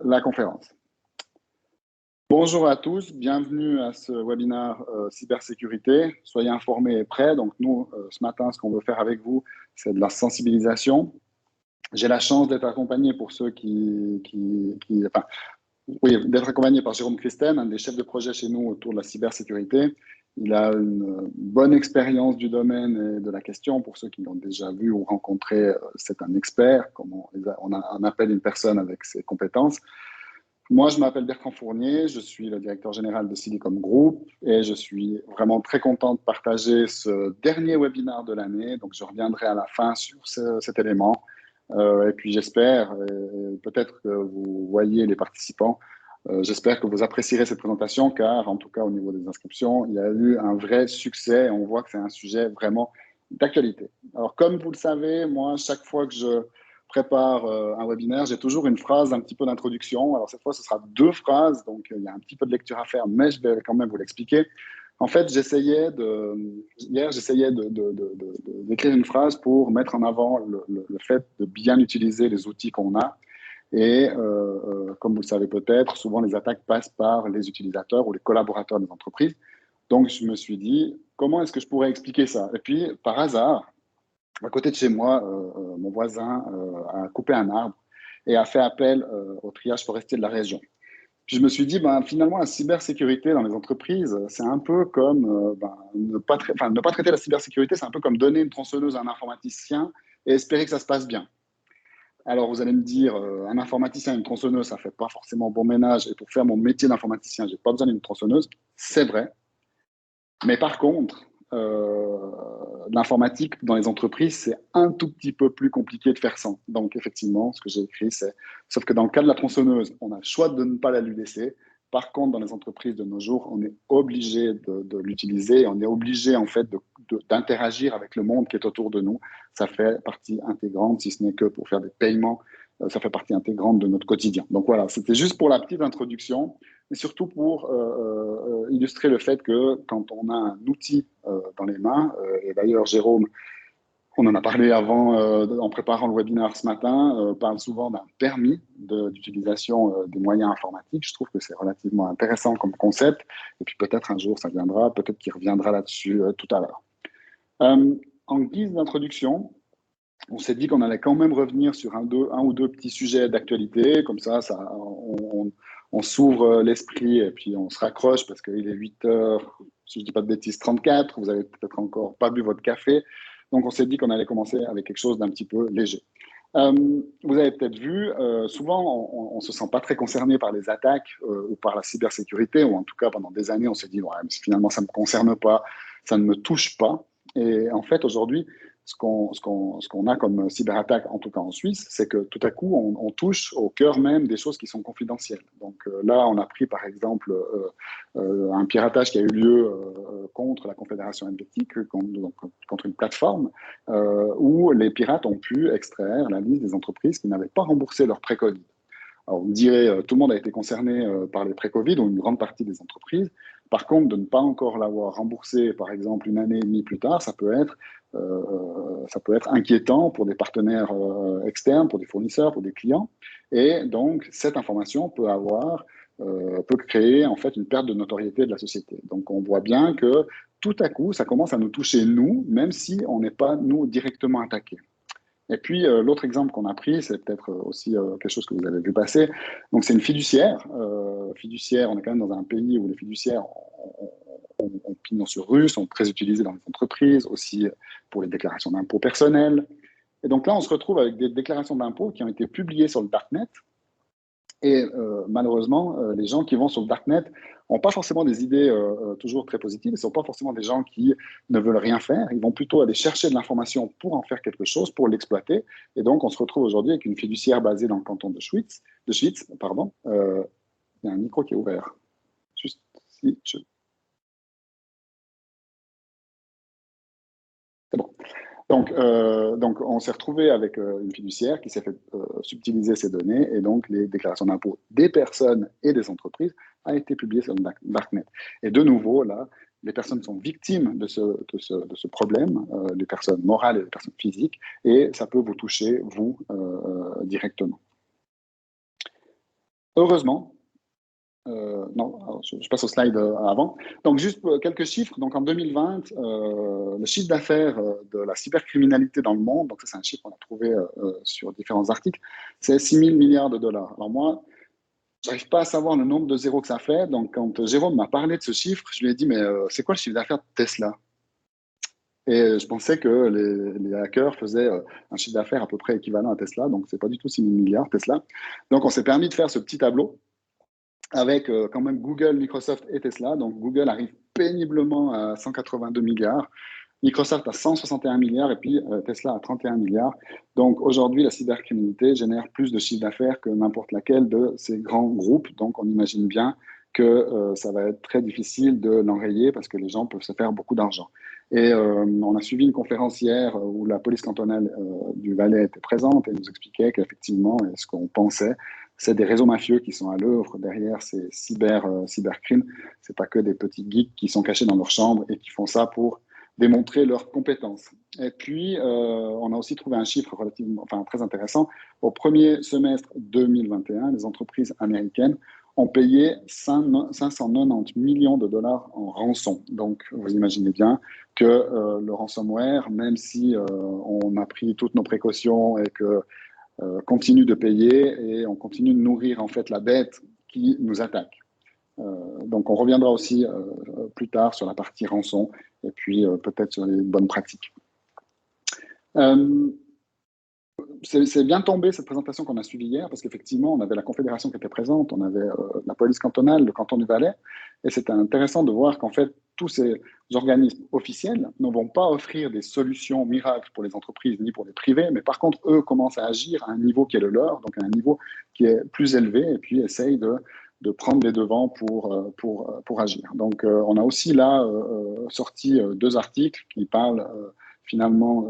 la conférence. Bonjour à tous, bienvenue à ce webinaire cybersécurité. Soyez informés et prêts. Donc nous, ce matin, ce qu'on veut faire avec vous, c'est de la sensibilisation. J'ai la chance d'être accompagné pour ceux d'être accompagné par Jérôme Christen, un des chefs de projet chez nous autour de la cybersécurité. Il a une bonne expérience du domaine et de la question. Pour ceux qui l'ont déjà vu ou rencontré, c'est un expert, comme on appelle une personne avec ses compétences. Moi, je m'appelle Bertrand Fournier, je suis le directeur général de Silicom Group et je suis vraiment très content de partager ce dernier webinaire de l'année. Donc, je reviendrai à la fin sur cet élément. Et puis, j'espère, peut-être que vous voyez les participants, j'espère que vous apprécierez cette présentation car, en tout cas, au niveau des inscriptions, il y a eu un vrai succès. On voit que c'est un sujet vraiment d'actualité. Alors, comme vous le savez, moi, chaque fois que je prépare un webinaire, j'ai toujours une phrase un petit peu d'introduction. Alors, cette fois, ce sera 2 phrases, donc il y a un petit peu de lecture à faire, mais je vais quand même vous l'expliquer. En fait, hier, j'essayais d'écrire une phrase pour mettre en avant le fait de bien utiliser les outils qu'on a. Et comme vous le savez peut-être, souvent les attaques passent par les utilisateurs ou les collaborateurs des entreprises. Donc, je me suis dit, comment est-ce que je pourrais expliquer ça? Et puis, par hasard, à côté de chez moi, mon voisin a coupé un arbre et a fait appel au triage forestier de la région. Puis je me suis dit, finalement, la cybersécurité dans les entreprises, c'est un peu comme ne pas traiter la cybersécurité, c'est un peu comme donner une tronçonneuse à un informaticien et espérer que ça se passe bien. Alors, vous allez me dire, un informaticien, une tronçonneuse, ça ne fait pas forcément bon ménage. Et pour faire mon métier d'informaticien, je n'ai pas besoin d'une tronçonneuse. C'est vrai. Mais par contre, l'informatique dans les entreprises, c'est un tout petit peu plus compliqué de faire sans. Donc, effectivement, ce que j'ai écrit, c'est... Sauf que dans le cas de la tronçonneuse, on a le choix de ne pas la lui laisser. Par contre, dans les entreprises de nos jours, on est obligé de l'utiliser. On est obligé, en fait, d'interagir avec le monde qui est autour de nous. Ça fait partie intégrante, si ce n'est que pour faire des paiements, ça fait partie intégrante de notre quotidien. Donc voilà, c'était juste pour la petite introduction, mais surtout pour illustrer le fait que quand on a un outil dans les mains, et d'ailleurs Jérôme, on en a parlé avant en préparant le webinaire ce matin, parle souvent d'un permis d'utilisation des moyens informatiques. Je trouve que c'est relativement intéressant comme concept, et puis peut-être un jour ça viendra, peut-être qu'il reviendra là-dessus tout à l'heure. En guise d'introduction, on s'est dit qu'on allait quand même revenir sur un ou deux petits sujets d'actualité, comme ça on s'ouvre l'esprit et puis on se raccroche parce qu'il est 8h, si je ne dis pas de bêtises, 34, vous avez peut-être encore pas bu votre café. Donc on s'est dit qu'on allait commencer avec quelque chose d'un petit peu léger. Vous avez peut-être vu, souvent on ne se sent pas très concerné par les attaques ou par la cybersécurité, ou en tout cas pendant des années on s'est dit ouais, mais finalement ça ne me concerne pas, ça ne me touche pas. Et en fait aujourd'hui, ce qu'on a comme cyberattaque, en tout cas en Suisse, c'est que tout à coup, on touche au cœur même des choses qui sont confidentielles. Donc là, on a pris par exemple un piratage qui a eu lieu contre la Confédération helvétique, contre une plateforme, où les pirates ont pu extraire la liste des entreprises qui n'avaient pas remboursé leur pré-Covid. Alors, on dirait tout le monde a été concerné par les pré-Covid, ou une grande partie des entreprises. Par contre, de ne pas encore l'avoir remboursé, par exemple, une année et demie plus tard, ça peut être inquiétant pour des partenaires externes, pour des fournisseurs, pour des clients. Et donc, cette information peut créer en fait une perte de notoriété de la société. Donc, on voit bien que tout à coup, ça commence à nous toucher nous, même si on n'est pas, nous, directement attaqués. Et puis, l'autre exemple qu'on a pris, c'est peut-être aussi quelque chose que vous avez vu passer. Donc, c'est une fiduciaire. Fiduciaire, on est quand même dans un pays où les fiduciaires ont pignon sur rue, sont très utilisés dans les entreprises, aussi pour les déclarations d'impôts personnels. Et donc là, on se retrouve avec des déclarations d'impôts qui ont été publiées sur le Darknet. Et malheureusement, les gens qui vont sur le Darknet n'ont pas forcément des idées toujours très positives. Ce ne sont pas forcément des gens qui ne veulent rien faire. Ils vont plutôt aller chercher de l'information pour en faire quelque chose, pour l'exploiter. Et donc, on se retrouve aujourd'hui avec une fiduciaire basée dans le canton de Schwytz. Il y a un micro qui est ouvert. Juste si je... C'est bon. Donc, on s'est retrouvé avec une fiduciaire qui s'est fait subtiliser ces données, et donc les déclarations d'impôts des personnes et des entreprises a été publiées sur le Darknet. Et de nouveau, là, les personnes sont victimes de ce problème, les personnes morales et les personnes physiques, et ça peut vous toucher, vous, directement. heureusement, non, alors, je passe au slide avant. Donc, juste quelques chiffres. Donc, en 2020, le chiffre d'affaires de la cybercriminalité dans le monde, donc ça, c'est un chiffre qu'on a trouvé sur différents articles, c'est 6 000 milliards de dollars. Alors, moi, j'arrive pas à savoir le nombre de zéros que ça fait. Donc, quand Jérôme m'a parlé de ce chiffre, je lui ai dit, mais c'est quoi le chiffre d'affaires de Tesla? Et je pensais que les hackers faisaient un chiffre d'affaires à peu près équivalent à Tesla. Donc, c'est pas du tout 6 000 milliards, Tesla. Donc, on s'est permis de faire ce petit tableau avec quand même Google, Microsoft et Tesla. Donc Google arrive péniblement à 182 milliards, Microsoft à 161 milliards et puis Tesla à 31 milliards. Donc aujourd'hui, la cybercriminalité génère plus de chiffre d'affaires que n'importe laquelle de ces grands groupes. Donc on imagine bien que ça va être très difficile de l'enrayer parce que les gens peuvent se faire beaucoup d'argent. Et on a suivi une conférence hier où la police cantonale du Valais était présente et nous expliquait qu'effectivement, ce qu'on pensait, c'est des réseaux mafieux qui sont à l'œuvre derrière ces cybercrimes. C'est pas que des petits geeks qui sont cachés dans leur chambre et qui font ça pour démontrer leurs compétences. Et puis, on a aussi trouvé un chiffre très intéressant. Au premier semestre 2021, les entreprises américaines ont payé 590 millions de dollars en rançon. Donc, vous imaginez bien que le ransomware, même si on a pris toutes nos précautions et que continue de payer et on continue de nourrir en fait la bête qui nous attaque. Donc on reviendra aussi plus tard sur la partie rançon et puis peut-être sur les bonnes pratiques. C'est bien tombé cette présentation qu'on a suivie hier parce qu'effectivement on avait la Confédération qui était présente, on avait la police cantonale, le canton du Valais et c'était intéressant de voir qu'en fait tous ces organismes officiels ne vont pas offrir des solutions miracles pour les entreprises ni pour les privés, mais par contre eux commencent à agir à un niveau qui est le leur, donc à un niveau qui est plus élevé et puis essayent de prendre les devants pour agir. Donc on a aussi là sorti deux articles qui parlent finalement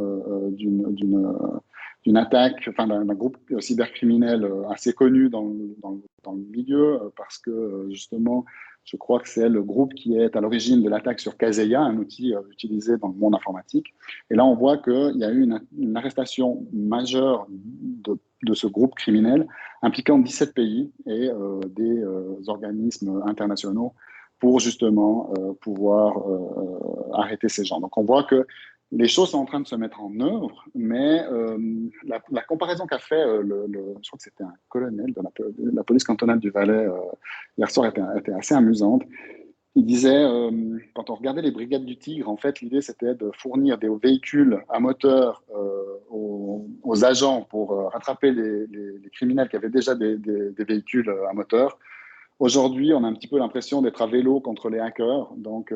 d'une attaque, enfin d'un groupe cybercriminel assez connu dans le milieu, parce que justement, je crois que c'est le groupe qui est à l'origine de l'attaque sur Kaseya, un outil utilisé dans le monde informatique. Et là, on voit qu'il y a eu une arrestation majeure de ce groupe criminel impliquant 17 pays et des organismes internationaux pour justement pouvoir arrêter ces gens. Donc on voit que les choses sont en train de se mettre en œuvre, mais la comparaison qu'a fait, je crois que c'était un colonel de la police cantonale du Valais hier soir était assez amusante. Il disait, quand on regardait les brigades du Tigre, en fait, l'idée c'était de fournir des véhicules à moteur aux agents pour rattraper les criminels qui avaient déjà des véhicules à moteur. Aujourd'hui, on a un petit peu l'impression d'être à vélo contre les hackers, donc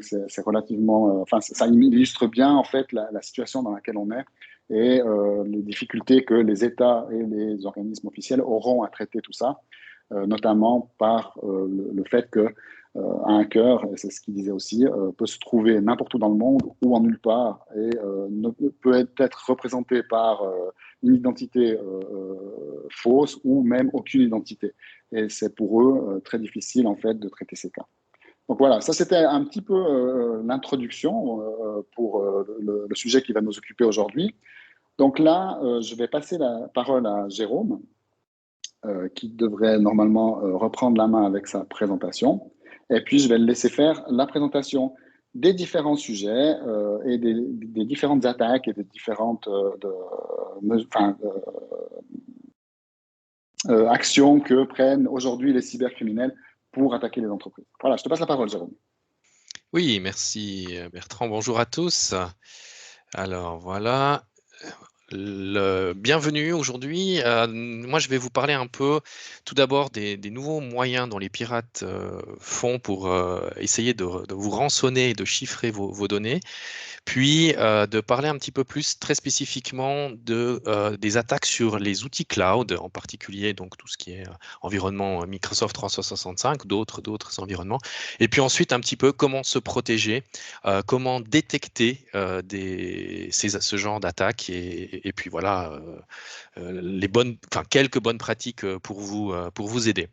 c'est relativement, ça illustre bien en fait la situation dans laquelle on est et les difficultés que les États et les organismes officiels auront à traiter tout ça, notamment par le fait que un hacker, et c'est ce qu'il disait aussi, peut se trouver n'importe où dans le monde ou en nulle part et peut être représenté par une identité fausse ou même aucune identité. Et c'est pour eux très difficile en fait de traiter ces cas. Donc voilà, ça c'était un petit peu l'introduction pour le sujet qui va nous occuper aujourd'hui. Donc là, je vais passer la parole à Jérôme, qui devrait normalement reprendre la main avec sa présentation. Et puis, je vais le laisser faire la présentation des différents sujets et des différentes attaques et des différentes actions que prennent aujourd'hui les cybercriminels pour attaquer les entreprises. Voilà, je te passe la parole, Jérôme. Oui, merci Bertrand. Bonjour à tous. Alors voilà. Bienvenue aujourd'hui. Moi, je vais vous parler un peu tout d'abord des nouveaux moyens dont les pirates font pour essayer de vous rançonner et de chiffrer vos données. Puis de parler un petit peu plus très spécifiquement des attaques sur les outils cloud, en particulier donc tout ce qui est environnement Microsoft 365, d'autres environnements. Et puis ensuite un petit peu comment se protéger, comment détecter ce genre d'attaques et puis voilà quelques bonnes pratiques pour vous aider.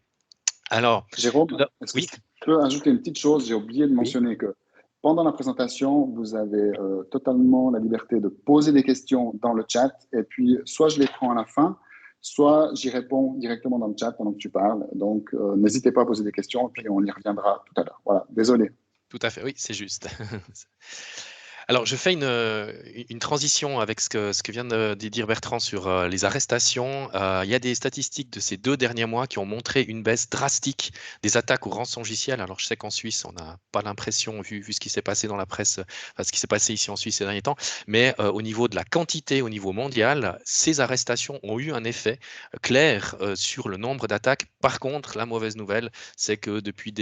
Alors, Jérôme, est-ce que oui. je peux ajouter une petite chose? J'ai oublié de mentionner que pendant la présentation, vous avez totalement la liberté de poser des questions dans le chat et puis soit je les prends à la fin, soit j'y réponds directement dans le chat pendant que tu parles. Donc, n'hésitez pas à poser des questions, puis on y reviendra tout à l'heure. Voilà, désolé. Tout à fait, oui, c'est juste. Alors, je fais une transition avec ce que vient de dire Bertrand sur les arrestations. Il y a des statistiques de ces 2 derniers mois qui ont montré une baisse drastique des attaques au rançongiciel. Alors, je sais qu'en Suisse, on n'a pas l'impression, vu ce qui s'est passé dans la presse, enfin, ce qui s'est passé ici en Suisse ces derniers temps, mais au niveau de la quantité, au niveau mondial, ces arrestations ont eu un effet clair sur le nombre d'attaques. Par contre, la mauvaise nouvelle, c'est que depuis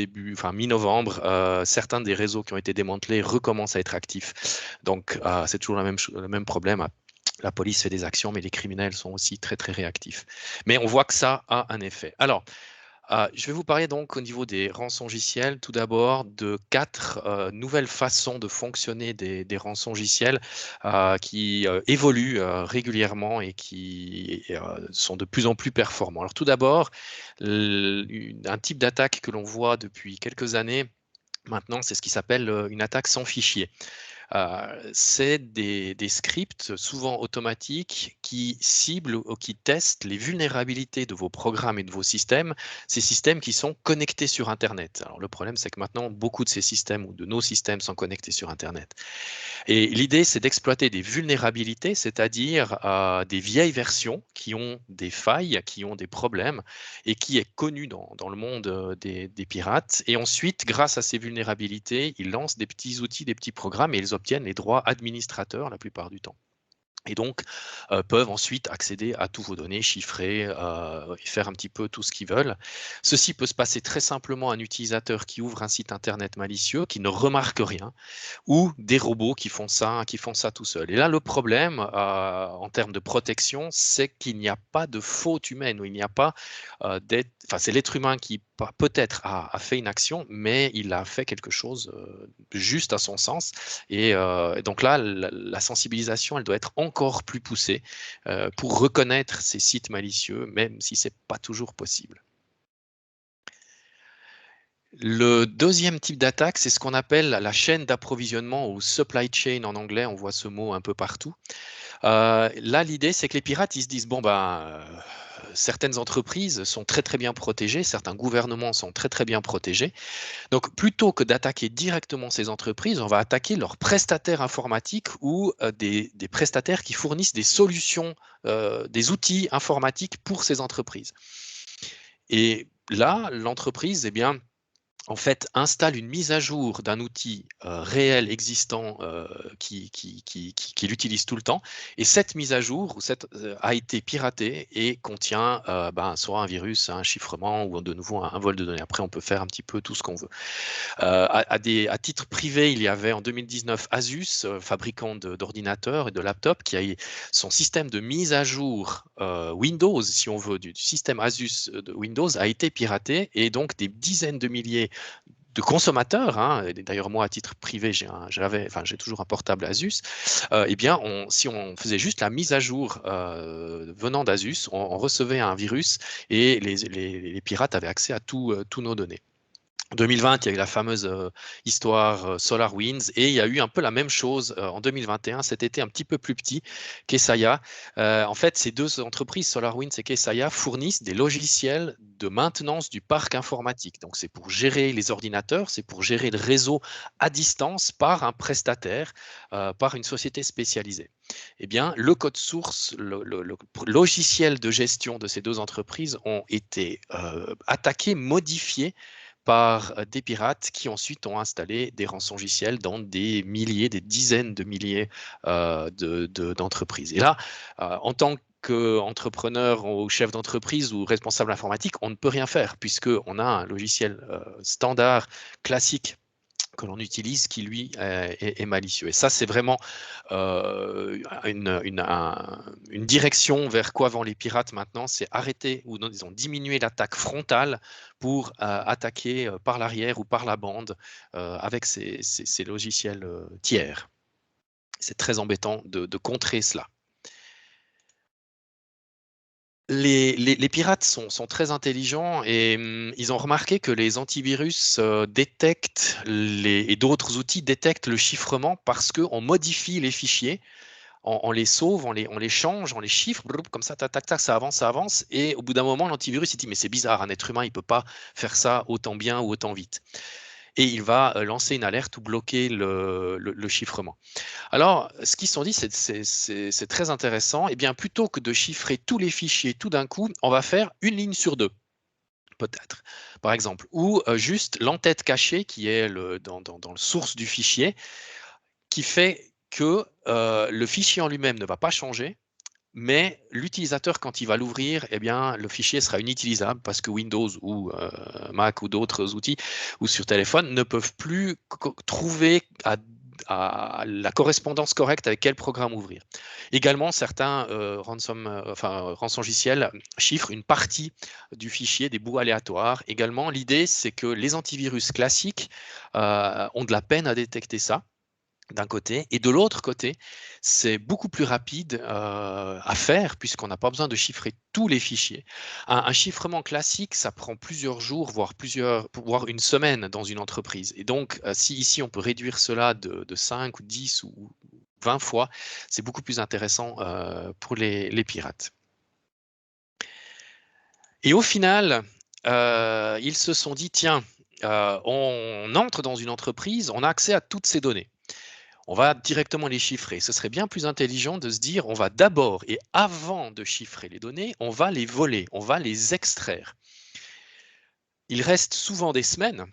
mi-novembre, certains des réseaux qui ont été démantelés recommencent à être actifs. Donc, c'est toujours le même problème. La police fait des actions, mais les criminels sont aussi très, très réactifs. Mais on voit que ça a un effet. Alors, je vais vous parler donc au niveau des rançongiciels, tout d'abord de 4 nouvelles façons de fonctionner des rançongiciels qui évoluent régulièrement et qui sont de plus en plus performants. Alors tout d'abord, un type d'attaque que l'on voit depuis quelques années maintenant, c'est ce qui s'appelle une attaque sans fichier. C'est des scripts souvent automatiques qui ciblent ou qui testent les vulnérabilités de vos programmes et de vos systèmes, ces systèmes qui sont connectés sur Internet. Alors le problème, c'est que maintenant, beaucoup de ces systèmes ou de nos systèmes sont connectés sur Internet. Et l'idée, c'est d'exploiter des vulnérabilités, c'est-à-dire des vieilles versions qui ont des failles, qui ont des problèmes et qui est connu dans le monde des pirates. Et ensuite, grâce à ces vulnérabilités, ils lancent des petits outils, des petits programmes et ils obtiennent les droits administrateurs la plupart du temps. Et donc, peuvent ensuite accéder à tous vos données, chiffrer et faire un petit peu tout ce qu'ils veulent. Ceci peut se passer très simplement à un utilisateur qui ouvre un site internet malicieux, qui ne remarque rien, ou des robots qui font ça tout seul. Et là, le problème en termes de protection, c'est qu'il n'y a pas de faute humaine, ou il n'y a pas enfin, c'est l'être humain qui peut-être a fait une action, mais il a fait quelque chose juste à son sens. Et donc là, la sensibilisation, elle doit être encore plus poussée pour reconnaître ces sites malicieux, même si c'est pas toujours possible. Le deuxième type d'attaque, c'est ce qu'on appelle la chaîne d'approvisionnement ou supply chain en anglais. On voit ce mot un peu partout. Là, l'idée, c'est que les pirates, ils se disent, bon, certaines entreprises sont très très bien protégées, certains gouvernements sont très très bien protégés. Donc, plutôt que d'attaquer directement ces entreprises, on va attaquer leurs prestataires informatiques ou des prestataires qui fournissent des solutions, des outils informatiques pour ces entreprises. Et là, l'entreprise, eh bien, en fait, installe une mise à jour d'un outil réel existant qu'il utilise tout le temps. Et cette mise à jour a été piratée et contient soit un virus, un chiffrement ou de nouveau un vol de données. Après, on peut faire un petit peu tout ce qu'on veut. À titre privé, il y avait en 2019 Asus, fabricant d'ordinateurs et de laptops, qui a eu son système de mise à jour Windows, si on veut, du système Asus de Windows a été piraté et donc des dizaines de milliers de consommateurs, d'ailleurs moi à titre privé j'ai toujours un portable Asus, eh bien si on faisait juste la mise à jour venant d'Asus, on recevait un virus et les pirates avaient accès à tous nos données. En 2020, il y a eu la fameuse histoire SolarWinds et il y a eu un peu la même chose en 2021, cet été un petit peu plus petit qu'Essaya. En fait, ces 2 entreprises, SolarWinds et Kessaya, fournissent des logiciels de maintenance du parc informatique. Donc, c'est pour gérer les ordinateurs, c'est pour gérer le réseau à distance par un prestataire, par une société spécialisée. Eh bien, le code source, le logiciel de gestion de ces 2 entreprises ont été attaqués, modifiés par des pirates qui ensuite ont installé des rançongiciels dans des milliers, des dizaines de milliers d'entreprises. Et là, en tant qu'entrepreneur ou chef d'entreprise ou responsable informatique, on ne peut rien faire puisqu'on a un logiciel standard, classique, que l'on utilise qui, lui, est malicieux. Et ça, c'est vraiment une direction vers quoi vont les pirates maintenant, c'est arrêter ou disons diminuer l'attaque frontale pour attaquer par l'arrière ou par la bande avec ces logiciels tiers. C'est très embêtant de contrer cela. Les pirates sont très intelligents et ils ont remarqué que les antivirus détectent et d'autres outils détectent le chiffrement parce qu'on modifie les fichiers on les sauve, on les change, on les chiffre, comme ça, tac, tac, tac, ça avance, et au bout d'un moment, l'antivirus, il dit, mais c'est bizarre, un être humain, il ne peut pas faire ça autant bien ou autant vite. Et il va lancer une alerte ou bloquer le chiffrement. Alors, ce qu'ils se sont dit, c'est très intéressant. Eh bien, plutôt que de chiffrer tous les fichiers tout d'un coup, on va faire une ligne sur deux, peut-être, par exemple, ou juste l'entête cachée qui est dans le source du fichier, qui fait que le fichier en lui-même ne va pas changer, mais l'utilisateur, quand il va l'ouvrir, eh bien, le fichier sera inutilisable parce que Windows ou Mac ou d'autres outils ou sur téléphone ne peuvent plus trouver à la correspondance correcte avec quel programme ouvrir. Également, certains rançongiciels chiffrent une partie du fichier, des bouts aléatoires. Également, l'idée, c'est que les antivirus classiques ont de la peine à détecter ça, d'un côté, et de l'autre côté, c'est beaucoup plus rapide à faire puisqu'on n'a pas besoin de chiffrer tous les fichiers. Un chiffrement classique, ça prend plusieurs jours, voire une semaine dans une entreprise. Et donc, si ici on peut réduire cela de 5 ou 10 ou 20 fois, c'est beaucoup plus intéressant pour les pirates. Et au final, ils se sont dit, tiens, on entre dans une entreprise, on a accès à toutes ces données. On va directement les chiffrer. Ce serait bien plus intelligent de se dire, on va d'abord et avant de chiffrer les données, on va les voler, on va les extraire. Ils restent souvent des semaines,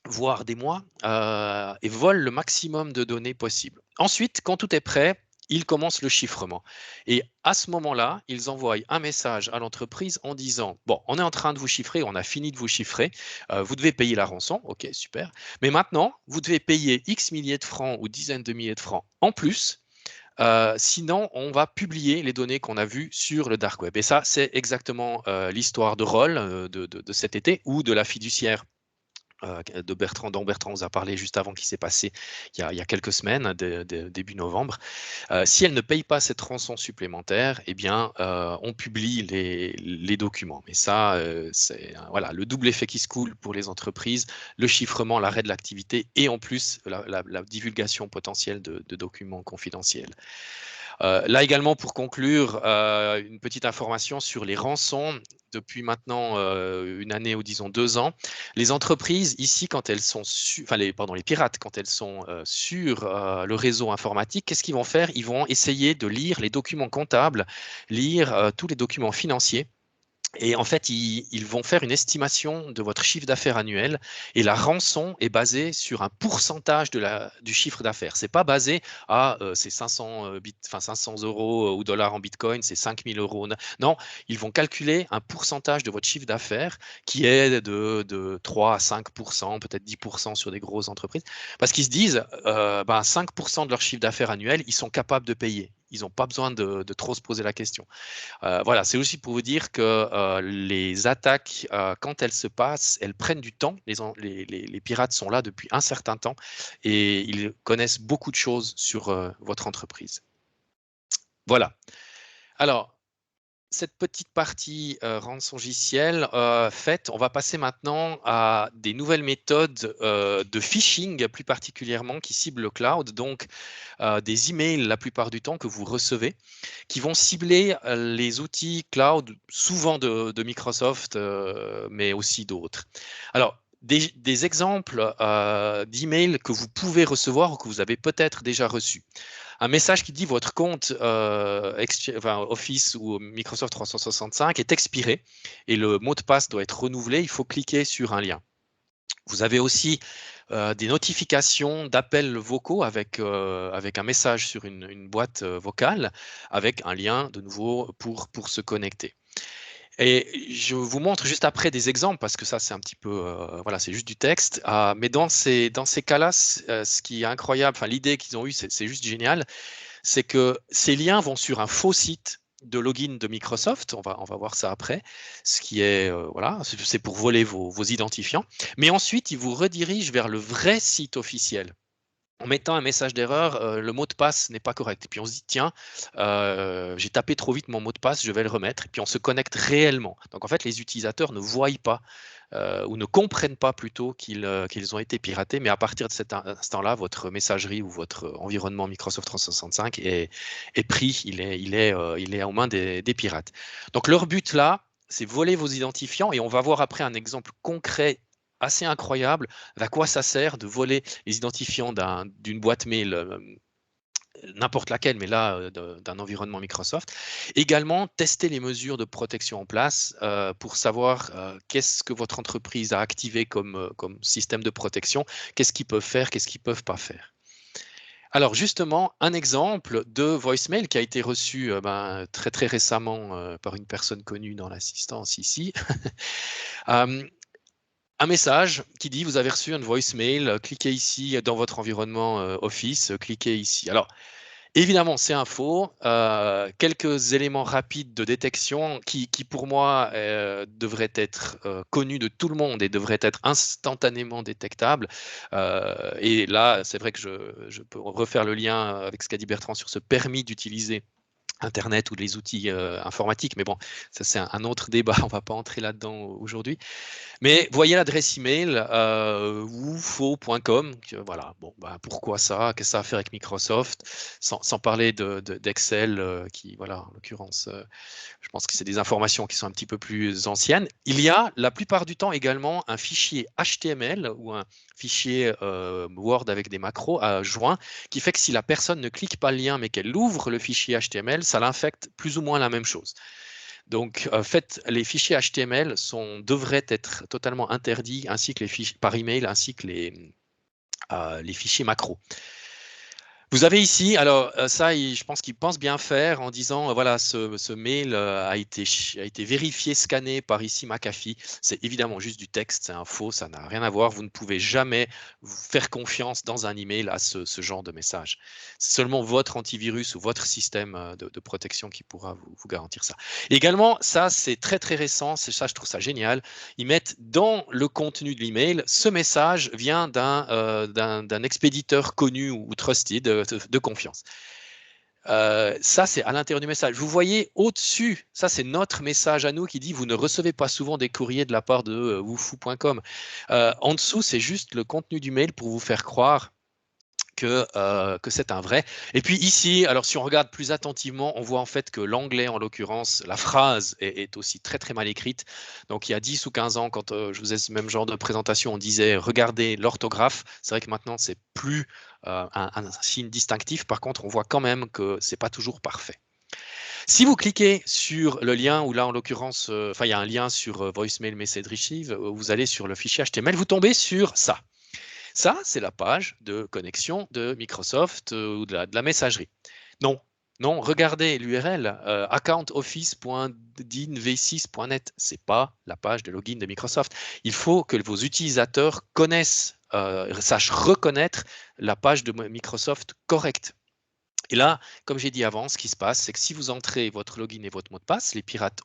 voire des mois, et volent le maximum de données possible. Ensuite, quand tout est prêt, ils commencent le chiffrement. Et à ce moment-là, ils envoient un message à l'entreprise en disant, bon, on est en train de vous chiffrer, on a fini de vous chiffrer, vous devez payer la rançon, ok, super. Mais maintenant, vous devez payer X milliers de francs ou dizaines de milliers de francs en plus, sinon on va publier les données qu'on a vues sur le dark web. Et ça, c'est exactement l'histoire de Roll de cet été, ou de la fiduciaire dont Bertrand vous a parlé juste avant, qui s'est passé il y a quelques semaines, début novembre. Si elle ne paye pas cette rançon supplémentaire, eh bien, on publie les documents. Mais ça, c'est voilà, le double effet qui se coule pour les entreprises, le chiffrement, l'arrêt de l'activité et en plus la divulgation potentielle de documents confidentiels. Là également, pour conclure, une petite information sur les rançons. Depuis maintenant une année ou disons 2 ans, les entreprises ici, quand elles sont les pirates, quand elles sont sur le réseau informatique, qu'est-ce qu'ils vont faire? Ils vont essayer de lire les documents comptables, lire tous les documents financiers. Et en fait, ils vont faire une estimation de votre chiffre d'affaires annuel, et la rançon est basée sur un pourcentage du chiffre d'affaires. C'est pas basé à c'est 500 € ou dollars en bitcoin, c'est 5000 euros. Non, ils vont calculer un pourcentage de votre chiffre d'affaires qui est de 3 à 5%, peut-être 10% sur des grosses entreprises, parce qu'ils se disent 5% de leur chiffre d'affaires annuel, ils sont capables de payer. Ils n'ont pas besoin de trop se poser la question. Voilà, c'est aussi pour vous dire que les attaques, quand elles se passent, elles prennent du temps. Les pirates sont là depuis un certain temps et ils connaissent beaucoup de choses sur votre entreprise. Voilà. Alors, cette petite partie rançongiciel faite, on va passer maintenant à des nouvelles méthodes de phishing, plus particulièrement qui ciblent le cloud, donc des emails la plupart du temps que vous recevez, qui vont cibler les outils cloud, souvent de Microsoft, mais aussi d'autres. Alors, des exemples d'emails que vous pouvez recevoir ou que vous avez peut-être déjà reçus. Un message qui dit votre compte Office ou Microsoft 365 est expiré et le mot de passe doit être renouvelé. Il faut cliquer sur un lien. Vous avez aussi des notifications d'appels vocaux avec un message sur une boîte vocale avec un lien de nouveau pour se connecter. Et je vous montre juste après des exemples parce que ça c'est un petit peu voilà, c'est juste du texte, mais dans ces cas-là, ce qui est incroyable, enfin l'idée qu'ils ont eue, c'est juste génial, c'est que ces liens vont sur un faux site de login de Microsoft, on va voir ça après, ce qui est voilà, c'est pour voler vos identifiants, mais ensuite ils vous redirigent vers le vrai site officiel. en mettant un message d'erreur, le mot de passe n'est pas correct. Et puis on se dit, tiens, j'ai tapé trop vite mon mot de passe, je vais le remettre. Et puis on se connecte réellement. Donc en fait, les utilisateurs ne voient pas ou ne comprennent pas plutôt qu'ils ont été piratés. Mais à partir de cet instant-là, votre messagerie ou votre environnement Microsoft 365 est pris, il est aux mains des pirates. Donc leur but là, c'est voler vos identifiants. Et on va voir après un exemple concret assez incroyable à quoi ça sert de voler les identifiants d'une boîte mail, n'importe laquelle, mais là, d'un environnement Microsoft. Également, tester les mesures de protection en place pour savoir qu'est-ce que votre entreprise a activé comme système de protection, qu'est-ce qu'ils peuvent faire, qu'est-ce qu'ils ne peuvent pas faire. Alors justement, un exemple de voicemail qui a été reçu très très récemment par une personne connue dans l'assistance ici. Un message qui dit: vous avez reçu un voicemail, cliquez ici dans votre environnement Office, cliquez ici. Alors, évidemment, c'est un faux. Quelques éléments rapides de détection qui pour moi, devraient être connus de tout le monde et devraient être instantanément détectables. Et là, c'est vrai que je peux refaire le lien avec ce qu'a dit Bertrand sur ce permis d'utiliser Internet ou les outils informatiques. Mais bon, ça c'est un autre débat, on ne va pas entrer là-dedans aujourd'hui. Mais voyez l'adresse email woofo.com. Voilà, bon, pourquoi ça? Qu'est-ce que ça a à faire avec Microsoft? Sans parler d'Excel, qui, voilà, en l'occurrence, je pense que c'est des informations qui sont un petit peu plus anciennes. Il y a la plupart du temps également un fichier HTML ou un fichier Word avec des macros à joint qui fait que si la personne ne clique pas le lien mais qu'elle ouvre le fichier HTML, ça l'infecte plus ou moins la même chose. Donc, les fichiers HTML devraient être totalement interdits, ainsi que les fichiers par email, ainsi que les fichiers macro. Vous avez ici, alors ça, je pense qu'ils pensent bien faire en disant, voilà, ce mail a été vérifié, scanné par ici McAfee. C'est évidemment juste du texte, c'est un faux, ça n'a rien à voir. Vous ne pouvez jamais faire confiance dans un email à ce genre de message. C'est seulement votre antivirus ou votre système de protection qui pourra vous garantir ça. Également, ça, c'est très très récent, ça, je trouve ça génial. Ils mettent dans le contenu de l'email, ce message vient d'un expéditeur connu ou trusted de confiance. Ça, c'est à l'intérieur du message. Vous voyez au-dessus, ça c'est notre message à nous qui dit vous ne recevez pas souvent des courriers de la part de woofoo.com. En dessous, c'est juste le contenu du mail pour vous faire croire que c'est un vrai. Et puis ici, alors si on regarde plus attentivement, on voit en fait que l'anglais, en l'occurrence, la phrase est aussi très très mal écrite. Donc il y a 10 ou 15 ans, quand je faisais ce même genre de présentation, on disait regardez l'orthographe. C'est vrai que maintenant, c'est plus un signe distinctif. Par contre, on voit quand même que c'est pas toujours parfait. Si vous cliquez sur le lien, ou là en l'occurrence, il y a un lien sur Voicemail Message Retrieve, vous allez sur le fichier HTML, vous tombez sur ça. Ça, c'est la page de connexion de Microsoft ou de la messagerie. Non, non, regardez l'URL accountoffice.dinv6.net. Ce n'est pas la page de login de Microsoft. Il faut que vos utilisateurs connaissent, sachent reconnaître la page de Microsoft correcte. Et là, comme j'ai dit avant, ce qui se passe, c'est que si vous entrez votre login et votre mot de passe, les pirates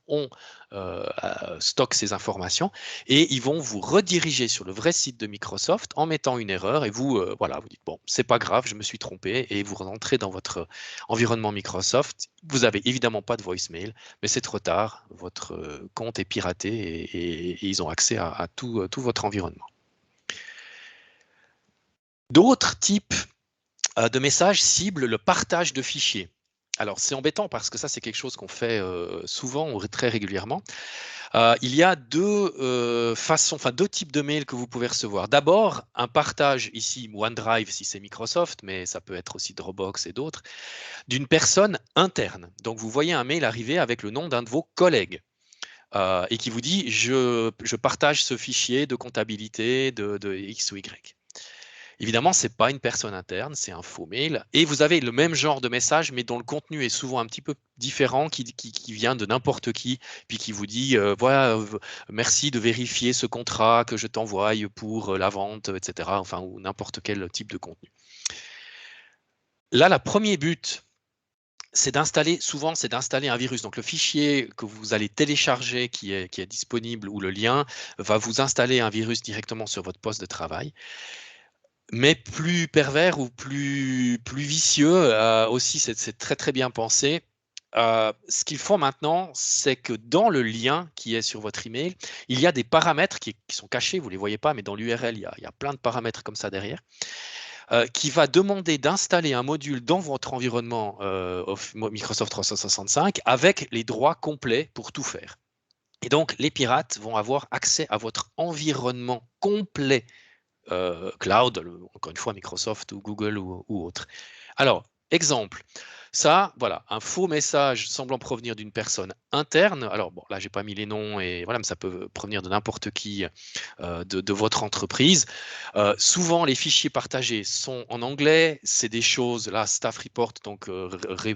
stockent ces informations et ils vont vous rediriger sur le vrai site de Microsoft en mettant une erreur et vous, vous dites, bon, c'est pas grave, je me suis trompé et vous rentrez dans votre environnement Microsoft. Vous n'avez évidemment pas de voicemail, mais c'est trop tard, votre compte est piraté et ils ont accès à tout votre environnement. D'autres types de messages ciblent le partage de fichiers. Alors, c'est embêtant parce que ça, c'est quelque chose qu'on fait souvent ou très régulièrement. Il y a deux types de mails que vous pouvez recevoir. D'abord, un partage ici, OneDrive si c'est Microsoft, mais ça peut être aussi Dropbox et d'autres, d'une personne interne. Donc, vous voyez un mail arriver avec le nom d'un de vos collègues. Et qui vous dit je partage ce fichier de comptabilité de X ou Y. Évidemment, ce n'est pas une personne interne, c'est un faux mail. Et vous avez le même genre de message, mais dont le contenu est souvent un petit peu différent, qui vient de n'importe qui, puis qui vous dit voilà, merci de vérifier ce contrat que je t'envoie pour la vente, etc. Enfin, ou n'importe quel type de contenu. Là, le premier but, c'est d'installer un virus. Donc le fichier que vous allez télécharger qui est disponible ou le lien va vous installer un virus directement sur votre poste de travail. mais plus pervers ou plus vicieux. Aussi, c'est très très bien pensé. Ce qu'ils font maintenant, c'est que dans le lien qui est sur votre email, il y a des paramètres qui sont cachés, vous ne les voyez pas, mais dans l'URL, il y a plein de paramètres comme ça derrière, qui va demander d'installer un module dans votre environnement Microsoft 365 avec les droits complets pour tout faire. Et donc, les pirates vont avoir accès à votre environnement complet cloud, encore une fois Microsoft ou Google ou autre. Alors, exemple, ça, voilà, un faux message semblant provenir d'une personne interne. Alors, bon, là, j'ai pas mis les noms, et voilà, mais ça peut provenir de n'importe qui de votre entreprise. Souvent, les fichiers partagés sont en anglais. C'est des choses, là, staff report, donc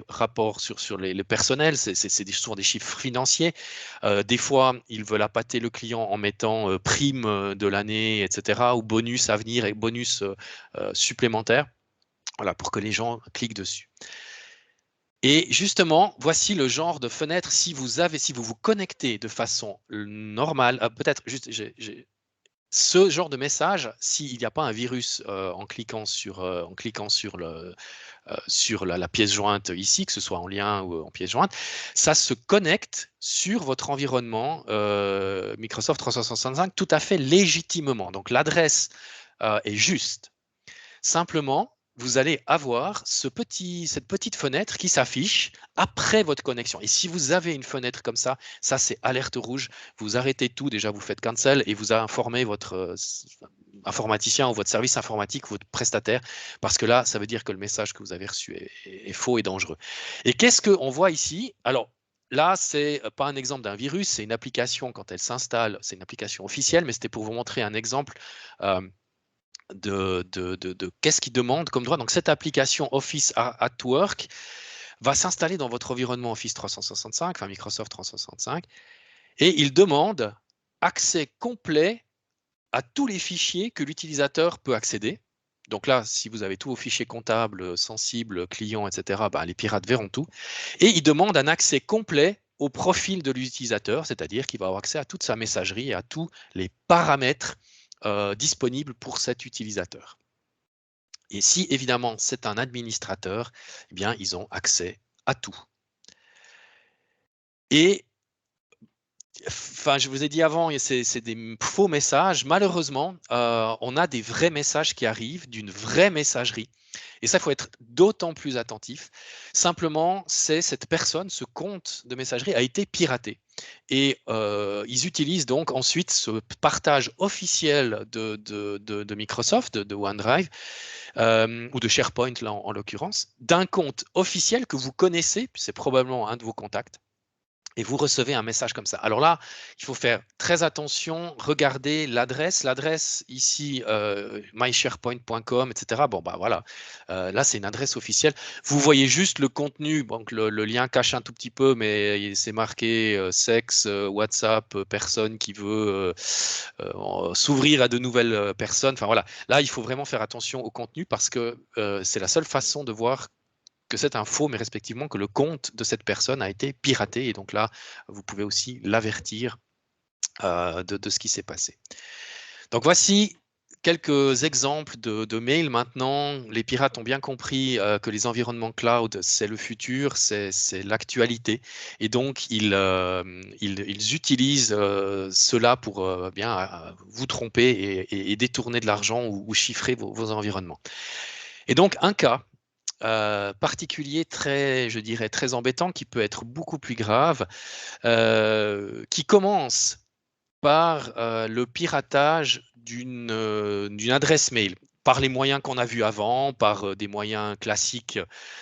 rapport sur les personnels, c'est souvent des chiffres financiers. Des fois, ils veulent appâter le client en mettant prime de l'année, etc., ou bonus à venir et bonus supplémentaires, voilà, pour que les gens cliquent dessus. Et justement, voici le genre de fenêtre. Si vous vous connectez de façon normale, peut-être juste, ce genre de message, s'il n'y a pas un virus en cliquant sur la pièce jointe ici, que ce soit en lien ou en pièce jointe, ça se connecte sur votre environnement Microsoft 365 tout à fait légitimement. Donc l'adresse est juste. Simplement, vous allez avoir cette petite fenêtre qui s'affiche après votre connexion. Et si vous avez une fenêtre comme ça c'est alerte rouge. Vous arrêtez tout, déjà vous faites cancel et vous informez votre informaticien ou votre service informatique, votre prestataire, parce que là, ça veut dire que le message que vous avez reçu est faux et dangereux. Et qu'est-ce qu'on voit ici? Alors, là, c'est pas un exemple d'un virus, c'est une application quand elle s'installe, c'est une application officielle, mais c'était pour vous montrer un exemple de qu'est-ce qu'il demande comme droit. Donc, cette application Office at Work va s'installer dans votre environnement Office 365, enfin Microsoft 365, et il demande accès complet à tous les fichiers que l'utilisateur peut accéder. Donc là, si vous avez tous vos fichiers comptables, sensibles, clients, etc., les pirates verront tout. Et il demande un accès complet au profil de l'utilisateur, c'est-à-dire qu'il va avoir accès à toute sa messagerie et à tous les paramètres disponibles pour cet utilisateur. Et si évidemment c'est un administrateur, eh bien ils ont accès à tout. Et enfin, je vous ai dit avant, c'est des faux messages. Malheureusement, on a des vrais messages qui arrivent d'une vraie messagerie. Et ça, il faut être d'autant plus attentif. Simplement, cette personne, ce compte de messagerie a été piraté. Et ils utilisent donc ensuite ce partage officiel de Microsoft, de OneDrive, ou de SharePoint là en l'occurrence, d'un compte officiel que vous connaissez, c'est probablement un de vos contacts, et vous recevez un message comme ça. Alors là, il faut faire très attention, regardez l'adresse. L'adresse ici, mysharepoint.com, etc. Bon, voilà, là, c'est une adresse officielle. Vous voyez juste le contenu, donc le lien cache un tout petit peu, mais c'est marqué sexe, WhatsApp, personne qui veut s'ouvrir à de nouvelles personnes. Enfin voilà, là, il faut vraiment faire attention au contenu parce que c'est la seule façon de voir que c'est un faux, mais respectivement que le compte de cette personne a été piraté. Et donc là, vous pouvez aussi l'avertir de ce qui s'est passé. Donc voici quelques exemples de mails. Maintenant, les pirates ont bien compris que les environnements cloud, c'est le futur, c'est l'actualité. Et donc, ils utilisent cela pour bien vous tromper et détourner de l'argent ou chiffrer vos environnements. Et donc, un cas particulier je dirais, très embêtant, qui peut être beaucoup plus grave, qui commence par le piratage d'une adresse mail. Par les moyens qu'on a vus avant, par des moyens classiques,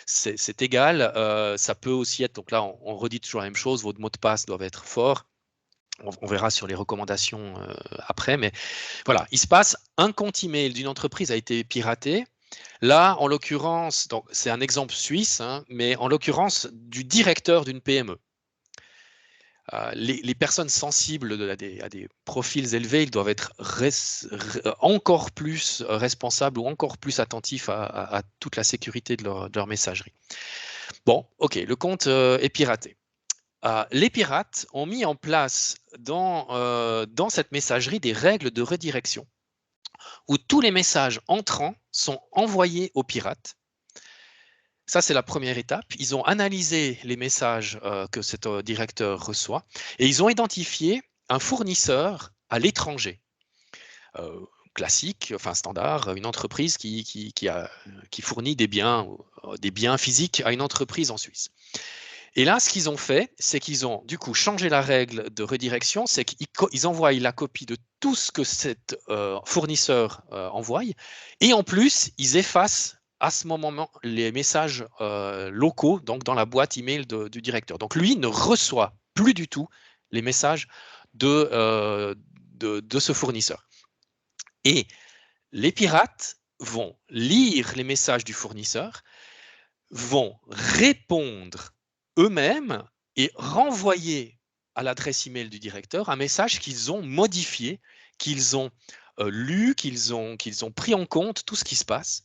c'est égal. Ça peut aussi être, donc là, on redit toujours la même chose, votre mot de passe doivent être forts. On verra sur les recommandations après, mais voilà, il se passe un compte email d'une entreprise a été piraté. Là, en l'occurrence, c'est un exemple suisse, hein, mais en l'occurrence du directeur d'une PME. Les personnes sensibles à des profils élevés, ils doivent être encore plus responsables ou encore plus attentifs à toute la sécurité de leur messagerie. Bon, ok, le compte est piraté. Les pirates ont mis en place dans cette messagerie des règles de redirection où tous les messages entrants sont envoyés aux pirates. Ça, c'est la première étape. Ils ont analysé les messages que cet directeur reçoit et ils ont identifié un fournisseur à l'étranger. Classique, enfin standard, une entreprise qui fournit des biens physiques à une entreprise en Suisse. Et là, ce qu'ils ont fait, c'est qu'ils ont du coup changé la règle de redirection, c'est qu'ils envoient la copie de tout ce que cet fournisseur envoie, et en plus, ils effacent à ce moment les messages locaux, donc dans la boîte email du directeur. Donc lui ne reçoit plus du tout les messages de ce fournisseur. Et les pirates vont lire les messages du fournisseur, vont répondre eux-mêmes et renvoyer à l'adresse email du directeur un message qu'ils ont modifié, qu'ils ont lu, qu'ils ont pris en compte tout ce qui se passe.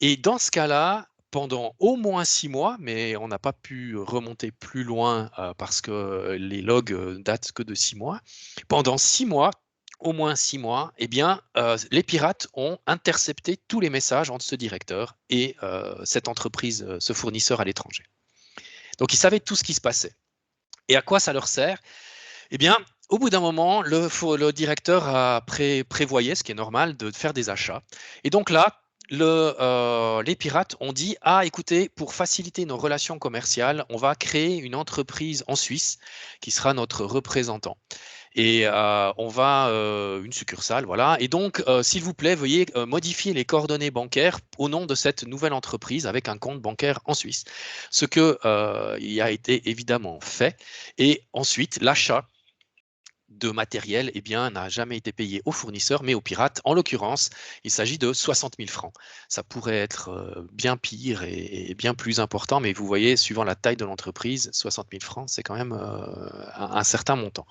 Et dans ce cas-là, pendant au moins 6 mois, mais on n'a pas pu remonter plus loin parce que les logs datent que de 6 mois, pendant 6 mois, au moins 6 mois, eh bien, les pirates ont intercepté tous les messages entre ce directeur et cette entreprise, ce fournisseur à l'étranger. Donc, ils savaient tout ce qui se passait. Et à quoi ça leur sert? Eh bien, au bout d'un moment, le directeur a prévoyé, ce qui est normal, de faire des achats. Et donc là, les pirates ont dit « Ah, écoutez, pour faciliter nos relations commerciales, on va créer une entreprise en Suisse qui sera notre représentant. Et on va une succursale, voilà. Et donc, s'il vous plaît, veuillez modifier les coordonnées bancaires au nom de cette nouvelle entreprise avec un compte bancaire en Suisse. » Ce que il a été évidemment fait. Et ensuite, l'achat de matériel eh bien, n'a jamais été payé aux fournisseurs, mais aux pirates. En l'occurrence, il s'agit de 60 000 francs. Ça pourrait être bien pire et bien plus important, mais vous voyez, suivant la taille de l'entreprise, 60 000 francs, c'est quand même un certain montant.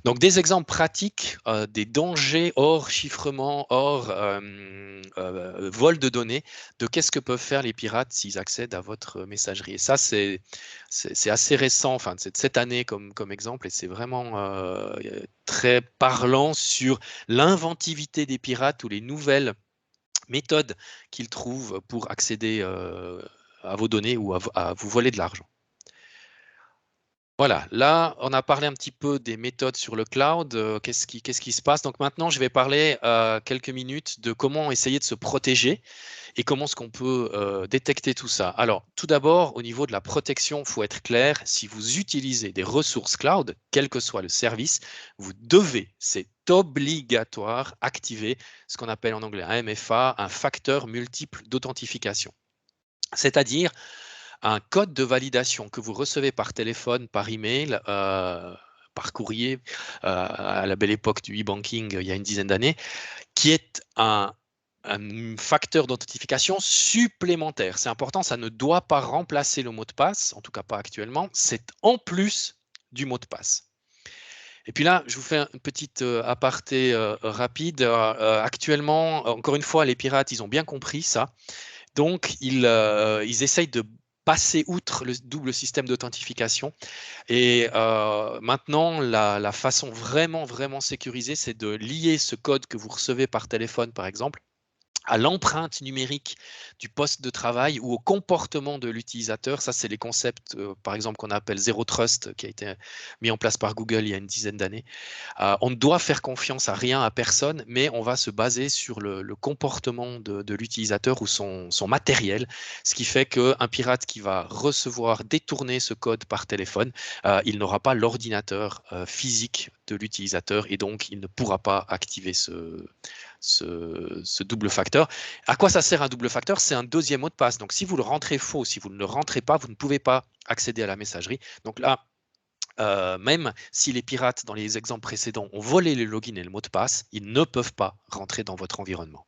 Donc, des exemples pratiques des dangers hors chiffrement, hors vol de données, de qu'est-ce que peuvent faire les pirates s'ils accèdent à votre messagerie. Et ça, c'est assez récent, enfin, c'est de cette année comme exemple, et c'est vraiment très parlant sur l'inventivité des pirates ou les nouvelles méthodes qu'ils trouvent pour accéder à vos données ou à vous voler de l'argent. Voilà, là, on a parlé un petit peu des méthodes sur le cloud, qu'est-ce qui se passe. Donc maintenant, je vais parler quelques minutes de comment essayer de se protéger et comment est-ce qu'on peut détecter tout ça. Alors, tout d'abord, au niveau de la protection, il faut être clair, si vous utilisez des ressources cloud, quel que soit le service, vous devez, c'est obligatoire, activer ce qu'on appelle en anglais un MFA, un facteur multiple d'authentification. C'est-à-dire un code de validation que vous recevez par téléphone, par email, par courrier, à la belle époque du e-banking il y a une dizaine d'années, qui est un facteur d'authentification supplémentaire. C'est important, ça ne doit pas remplacer le mot de passe, en tout cas pas actuellement, c'est en plus du mot de passe. Et puis là, je vous fais une petite aparté rapide. Actuellement, encore une fois, les pirates, ils ont bien compris ça. Donc, ils essayent de passer outre le double système d'authentification. Et maintenant, la façon vraiment sécurisée, c'est de lier ce code que vous recevez par téléphone, par exemple, à l'empreinte numérique du poste de travail ou au comportement de l'utilisateur. Ça, c'est les concepts, par exemple, qu'on appelle Zero Trust, qui a été mis en place par Google il y a une dizaine d'années. On ne doit faire confiance à rien, à personne, mais on va se baser sur le comportement de l'utilisateur ou son matériel, ce qui fait qu'un pirate qui va recevoir, détourner ce code par téléphone, il n'aura pas l'ordinateur physique de l'utilisateur et donc il ne pourra pas activer ce double facteur. À quoi ça sert un double facteur? C'est un deuxième mot de passe. Donc, si vous le rentrez faux, si vous ne le rentrez pas, vous ne pouvez pas accéder à la messagerie. Donc là, même si les pirates, dans les exemples précédents, ont volé le login et le mot de passe, ils ne peuvent pas rentrer dans votre environnement.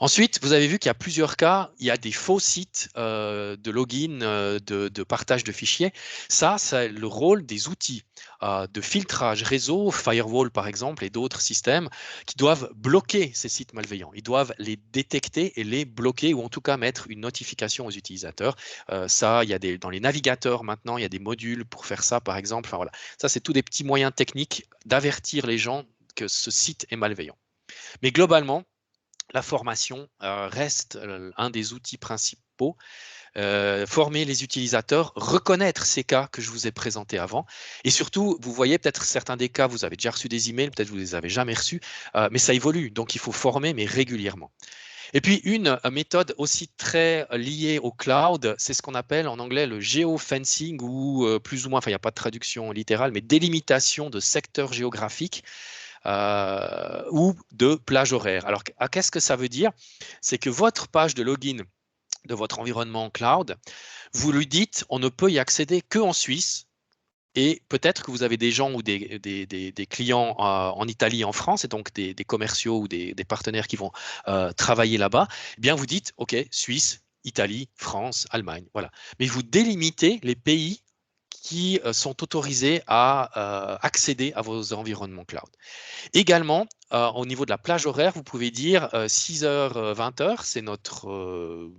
Ensuite, vous avez vu qu'il y a plusieurs cas, il y a des faux sites de login, de partage de fichiers. Ça, c'est le rôle des outils de filtrage réseau, firewall par exemple, et d'autres systèmes qui doivent bloquer ces sites malveillants. Ils doivent les détecter et les bloquer, ou en tout cas mettre une notification aux utilisateurs. Ça, il y a dans les navigateurs maintenant, il y a des modules pour faire ça par exemple. Enfin, voilà. Ça, c'est tous des petits moyens techniques d'avertir les gens que ce site est malveillant. Mais globalement, la formation reste un des outils principaux. Former les utilisateurs, reconnaître ces cas que je vous ai présentés avant. Et surtout, vous voyez peut-être certains des cas, vous avez déjà reçu des emails, peut-être vous ne les avez jamais reçus, mais ça évolue. Donc, il faut former, mais régulièrement. Et puis, une méthode aussi très liée au cloud, c'est ce qu'on appelle en anglais le geofencing ou plus ou moins, enfin, il n'y a pas de traduction littérale, mais délimitation de secteurs géographiques ou de plage horaire. Alors, qu'est-ce que ça veut dire? C'est que votre page de login de votre environnement cloud, vous lui dites on ne peut y accéder qu'en Suisse. Et peut-être que vous avez des gens ou des clients en Italie, en France, et donc des commerciaux ou des partenaires qui vont travailler là-bas. Eh bien, vous dites, OK, Suisse, Italie, France, Allemagne, voilà. Mais vous délimitez les pays qui sont autorisés à accéder à vos environnements cloud. Également, au niveau de la plage horaire, vous pouvez dire 6h, 20h, c'est notre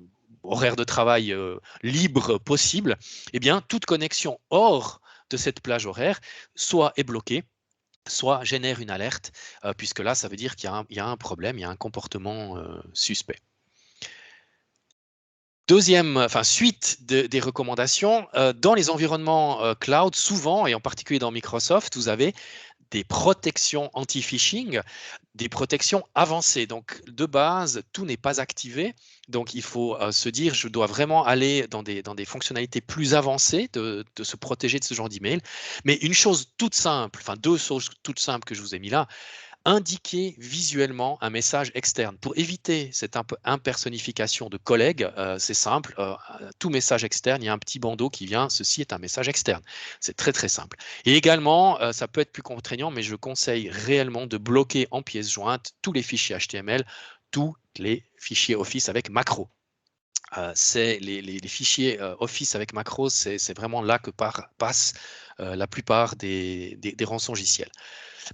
horaire de travail libre possible. Eh bien, toute connexion hors de cette plage horaire soit est bloquée, soit génère une alerte, puisque là, ça veut dire qu'il y a un problème, il y a un comportement suspect. Deuxième, enfin, suite des recommandations, dans les environnements cloud, souvent, et en particulier dans Microsoft, vous avez des protections anti-phishing, des protections avancées. Donc, de base, tout n'est pas activé. Donc, il faut se dire, je dois vraiment aller dans des fonctionnalités plus avancées de se protéger de ce genre d'email. Mais une chose toute simple, enfin deux choses toutes simples que je vous ai mis là, indiquer visuellement un message externe. Pour éviter cette impersonnification de collègues, c'est simple, tout message externe, il y a un petit bandeau qui vient, ceci est un message externe. C'est très très simple. Et également, ça peut être plus contraignant, mais je conseille réellement de bloquer en pièces jointes tous les fichiers HTML, tous les fichiers Office avec macro. C'est les fichiers Office avec macro, c'est vraiment là que passe la plupart des rançongiciels.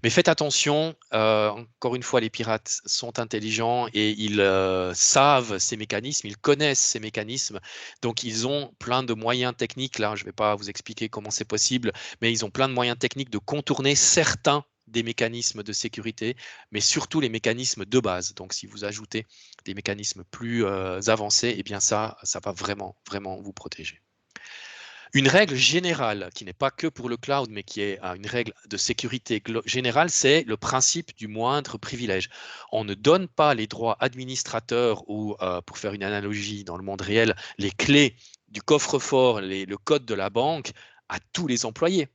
Mais faites attention, encore une fois, les pirates sont intelligents et ils savent ces mécanismes, ils connaissent ces mécanismes, donc ils ont plein de moyens techniques, là je ne vais pas vous expliquer comment c'est possible, mais ils ont plein de moyens techniques de contourner certains des mécanismes de sécurité, mais surtout les mécanismes de base. Donc si vous ajoutez des mécanismes plus avancés, eh bien ça va vraiment, vraiment vous protéger. Une règle générale, qui n'est pas que pour le cloud, mais qui est une règle de sécurité générale, c'est le principe du moindre privilège. On ne donne pas les droits administrateurs ou, pour faire une analogie dans le monde réel, les clés du coffre-fort, le code de la banque à tous les employés.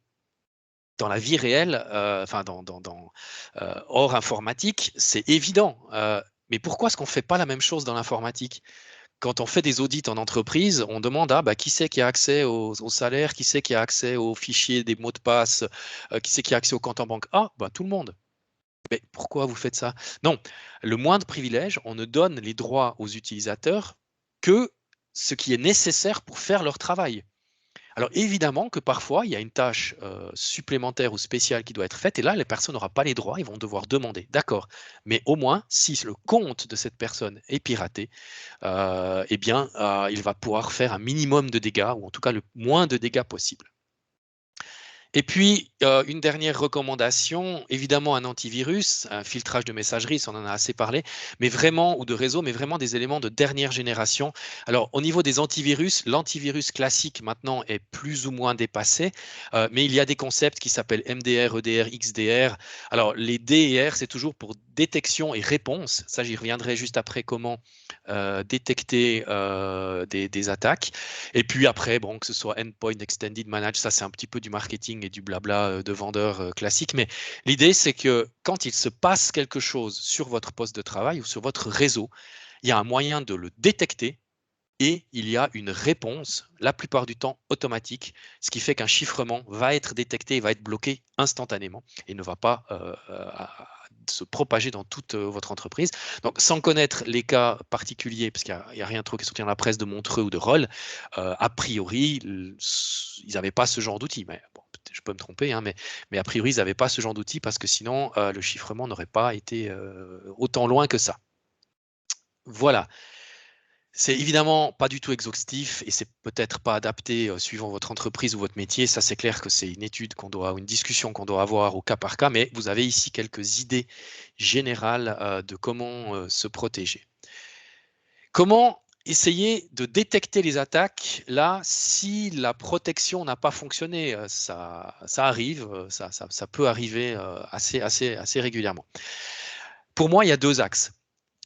Dans la vie réelle, enfin hors informatique, c'est évident. Mais pourquoi est-ce qu'on ne fait pas la même chose dans l'informatique? Quand on fait des audits en entreprise, on demande qui c'est qui a accès au salaire, qui c'est qui a accès aux fichiers, des mots de passe, qui c'est qui a accès au compte en banque. Tout le monde. Mais pourquoi vous faites ça? Non, le moindre privilège, on ne donne les droits aux utilisateurs que ce qui est nécessaire pour faire leur travail. Alors évidemment que parfois, il y a une tâche supplémentaire ou spéciale qui doit être faite, et là, les personnes n'auront pas les droits, ils vont devoir demander. D'accord. Mais au moins, si le compte de cette personne est piraté, eh bien, il va pouvoir faire un minimum de dégâts, ou en tout cas le moins de dégâts possible. Et puis, une dernière recommandation, évidemment un antivirus, un filtrage de messagerie, ça on en a assez parlé, mais vraiment, ou de réseau, mais vraiment des éléments de dernière génération. Alors, au niveau des antivirus, l'antivirus classique maintenant est plus ou moins dépassé, mais il y a des concepts qui s'appellent MDR, EDR, XDR. Alors, les D et R, c'est toujours pour détection et réponse. Ça, j'y reviendrai juste après comment détecter des attaques. Et puis après, bon, que ce soit Endpoint, Extended, Managed, ça c'est un petit peu du marketing et du blabla de vendeur classique. Mais l'idée, c'est que quand il se passe quelque chose sur votre poste de travail ou sur votre réseau, il y a un moyen de le détecter et il y a une réponse, la plupart du temps automatique, ce qui fait qu'un chiffrement va être détecté et va être bloqué instantanément et ne va pas se propager dans toute votre entreprise. Donc, sans connaître les cas particuliers, parce qu'il n'y a rien trop qui est sorti dans la presse de Montreux ou de Roll, a priori, ils n'avaient pas ce genre d'outil. Mais bon, je peux me tromper, hein, mais a priori, ils n'avaient pas ce genre d'outil parce que sinon, le chiffrement n'aurait pas été autant loin que ça. Voilà. C'est évidemment pas du tout exhaustif et c'est peut-être pas adapté suivant votre entreprise ou votre métier. Ça, c'est clair que c'est une étude qu'on doit, ou une discussion qu'on doit avoir au cas par cas, mais vous avez ici quelques idées générales de comment se protéger. Comment essayer de détecter les attaques là si la protection n'a pas fonctionné? Ça arrive, ça peut arriver assez régulièrement. Pour moi, il y a deux axes.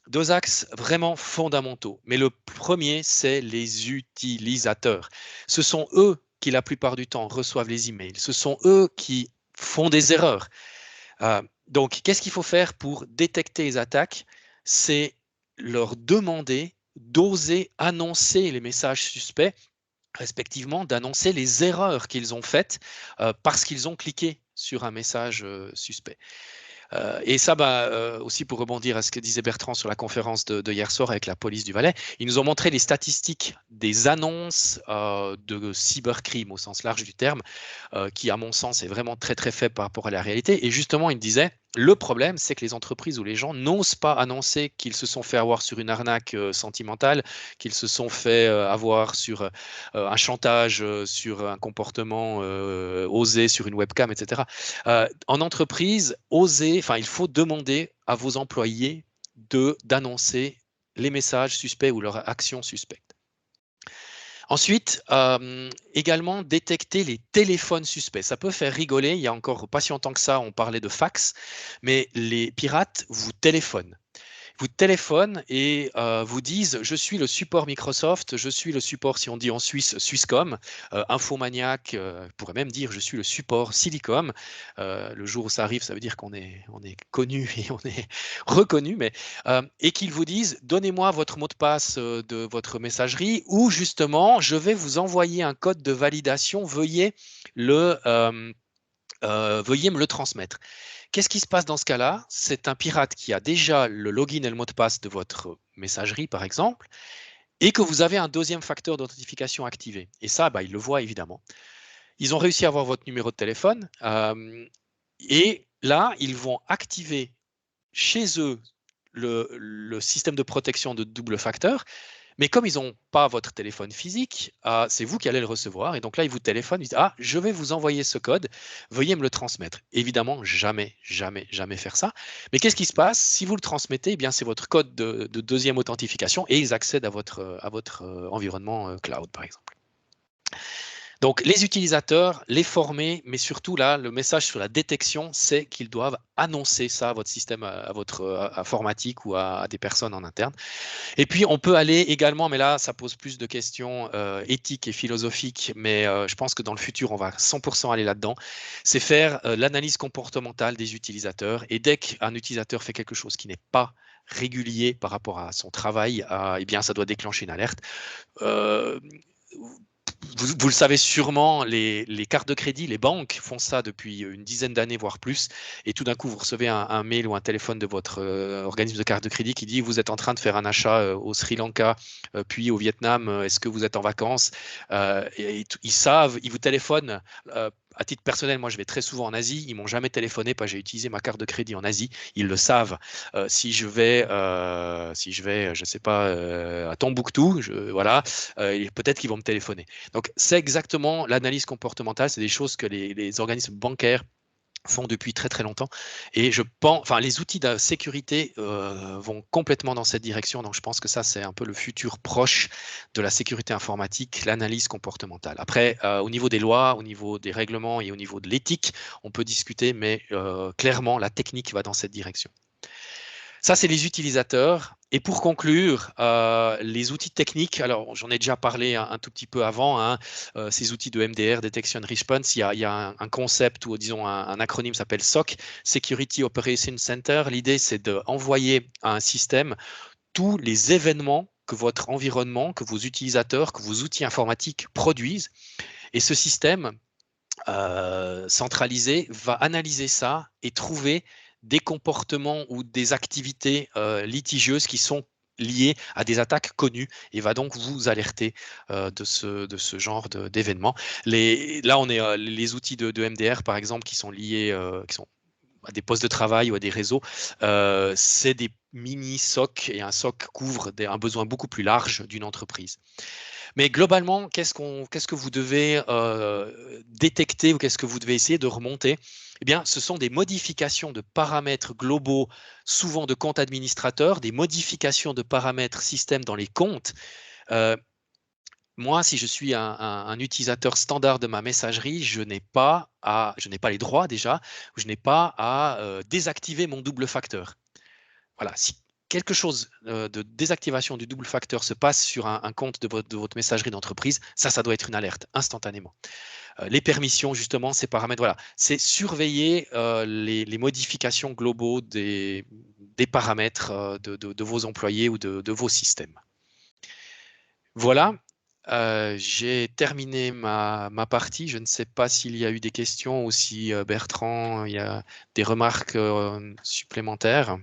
Deux axes vraiment fondamentaux. Mais le premier, c'est les utilisateurs. Ce sont eux qui, la plupart du temps, reçoivent les emails. Ce sont eux qui font des erreurs. Donc, qu'est-ce qu'il faut faire pour détecter les attaques? C'est leur demander d'oser annoncer les messages suspects, respectivement d'annoncer les erreurs qu'ils ont faites parce qu'ils ont cliqué sur un message suspect. Et ça, aussi pour rebondir à ce que disait Bertrand sur la conférence de hier soir avec la police du Valais, ils nous ont montré les statistiques des annonces de cybercrime au sens large du terme, qui à mon sens est vraiment très très faible par rapport à la réalité. Et justement, ils disaient, le problème, c'est que les entreprises ou les gens n'osent pas annoncer qu'ils se sont fait avoir sur une arnaque sentimentale, qu'ils se sont fait avoir sur un chantage, sur un comportement osé sur une webcam, etc. En entreprise, il faut demander à vos employés d'annoncer les messages suspects ou leurs actions suspectes. Ensuite, également détecter les téléphones suspects. Ça peut faire rigoler. Il y a encore pas si longtemps que ça, on parlait de fax, mais les pirates vous téléphonent. Vous téléphonent et vous disent je suis le support Microsoft, je suis le support, si on dit en Suisse, Swisscom, Infomaniac, pourrait même dire je suis le support Silicom. Le jour où ça arrive, ça veut dire qu'on est connu et on est reconnu, mais et qu'ils vous disent donnez-moi votre mot de passe de votre messagerie ou justement je vais vous envoyer un code de validation, veuillez me le transmettre. Qu'est-ce qui se passe dans ce cas-là? C'est un pirate qui a déjà le login et le mot de passe de votre messagerie, par exemple, et que vous avez un deuxième facteur d'authentification activé. Et ça, il le voit évidemment. Ils ont réussi à avoir votre numéro de téléphone et là, ils vont activer chez eux le système de protection de double facteur. Mais comme ils n'ont pas votre téléphone physique, c'est vous qui allez le recevoir. Et donc là, ils vous téléphonent, ils disent ah, je vais vous envoyer ce code, veuillez me le transmettre. Évidemment, jamais, jamais, jamais faire ça. Mais qu'est-ce qui se passe? Si vous le transmettez, eh bien, c'est votre code de deuxième authentification et ils accèdent à votre environnement cloud, par exemple. Donc, les utilisateurs, les former, mais surtout là, le message sur la détection, c'est qu'ils doivent annoncer ça à votre système, à votre informatique ou à des personnes en interne. Et puis, on peut aller également, mais là, ça pose plus de questions éthiques et philosophiques, mais je pense que dans le futur, on va 100% aller là-dedans. C'est faire l'analyse comportementale des utilisateurs. Et dès qu'un utilisateur fait quelque chose qui n'est pas régulier par rapport à son travail, eh bien, ça doit déclencher une alerte. Vous le savez sûrement, les cartes de crédit, les banques font ça depuis une dizaine d'années, voire plus. Et tout d'un coup, vous recevez un mail ou un téléphone de votre organisme de carte de crédit qui dit vous êtes en train de faire un achat au Sri Lanka, puis au Vietnam, est-ce que vous êtes en vacances? Ils savent, ils vous téléphonent. À titre personnel, moi, je vais très souvent en Asie. Ils m'ont jamais téléphoné parce que j'ai utilisé ma carte de crédit en Asie. Ils le savent. Si je vais, je sais pas, à Tombouctou, voilà, peut-être qu'ils vont me téléphoner. Donc, c'est exactement l'analyse comportementale. C'est des choses que les organismes bancaires font depuis très très longtemps et je pense, enfin les outils de sécurité vont complètement dans cette direction, donc je pense que ça c'est un peu le futur proche de la sécurité informatique, l'analyse comportementale. Après au niveau des lois, au niveau des règlements et au niveau de l'éthique, on peut discuter, mais clairement la technique va dans cette direction. Ça, c'est les utilisateurs. Et pour conclure, les outils techniques, alors j'en ai déjà parlé un tout petit peu avant, hein, ces outils de MDR, Detection Response, il y a un concept ou disons un acronyme s'appelle SOC, Security Operations Center. L'idée, c'est d'envoyer à un système tous les événements que votre environnement, que vos utilisateurs, que vos outils informatiques produisent. Et ce système centralisé va analyser ça et trouver des comportements ou des activités litigieuses qui sont liées à des attaques connues et va donc vous alerter de ce genre d'événements. Là, on est les outils de MDR, par exemple, qui sont liés, qui sont des postes de travail ou à des réseaux, c'est des mini-SOC, et un SOC couvre un besoin beaucoup plus large d'une entreprise. Mais globalement, qu'est-ce que vous devez détecter, ou qu'est-ce que vous devez essayer de remonter? Eh bien, ce sont des modifications de paramètres globaux, souvent de compte administrateur, des modifications de paramètres système dans les comptes. Moi, si je suis un utilisateur standard de ma messagerie, je n'ai pas les droits déjà, je n'ai pas à désactiver mon double facteur. Voilà, si quelque chose de désactivation du double facteur se passe sur un compte de votre messagerie d'entreprise, ça doit être une alerte instantanément. Les permissions, justement, ces paramètres, voilà, c'est surveiller les modifications globaux des paramètres de vos employés ou de vos systèmes. Voilà, j'ai terminé ma partie. Je ne sais pas s'il y a eu des questions ou si Bertrand, il y a des remarques supplémentaires.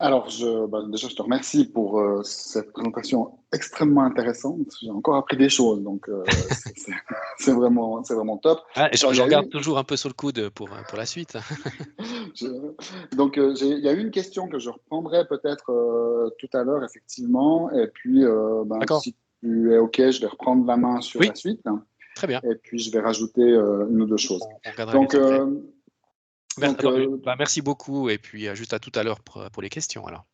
Alors, déjà, je te remercie pour cette présentation extrêmement intéressante. J'ai encore appris des choses, donc c'est vraiment top. Ah, Alors, je regarde toujours un peu sur le coude pour la suite. Donc, il y a eu une question que je reprendrai peut-être tout à l'heure, effectivement. Et puis, D'accord. si tu es OK, je vais reprendre la main sur Oui, la suite. très bien. Et puis, je vais rajouter une ou deux choses. On regardera les Donc, après. donc Alors, merci beaucoup, et puis juste à tout à l'heure pour les questions alors.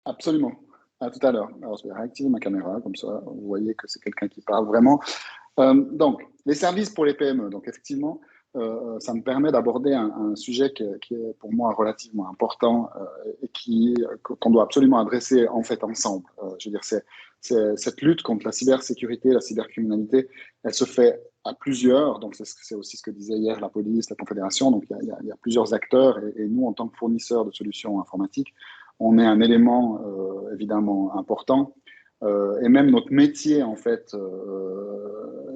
absolument. À tout à l'heure. Alors, je vais réactiver ma caméra, comme ça, vous voyez que c'est quelqu'un qui parle vraiment. Donc, les services pour les PME. Donc, effectivement, ça me permet d'aborder un sujet qui est pour moi relativement important et qu'on doit absolument adresser en fait ensemble. Je veux dire, c'est cette lutte contre la cybersécurité, la cybercriminalité, elle se fait à plusieurs. Donc, c'est aussi ce que disait hier la police, la Confédération. Donc, il y a plusieurs acteurs et nous, en tant que fournisseurs de solutions informatiques, on est un élément évidemment important. Et même notre métier, en fait,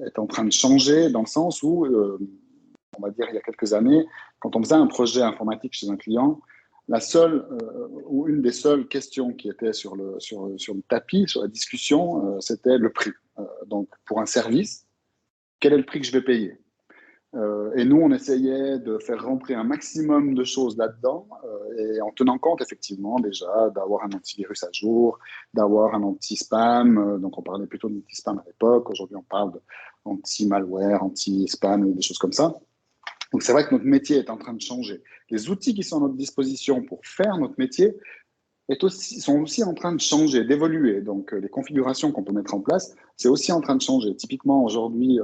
est en train de changer dans le sens où, on va dire, il y a quelques années, quand on faisait un projet informatique chez un client, la seule ou une des seules questions qui était sur le tapis, sur la discussion, c'était le prix. Donc, pour un service, quel est le prix que je vais payer? Et nous, on essayait de faire rentrer un maximum de choses là-dedans, et en tenant compte effectivement déjà d'avoir un antivirus à jour, d'avoir un anti-spam. Donc on parlait plutôt d'anti-spam à l'époque. Aujourd'hui, on parle d'anti-malware, anti-spam, des choses comme ça. Donc c'est vrai que notre métier est en train de changer. Les outils qui sont à notre disposition pour faire notre métier sont aussi en train de changer, d'évoluer. Donc, les configurations qu'on peut mettre en place, c'est aussi en train de changer. Typiquement, aujourd'hui,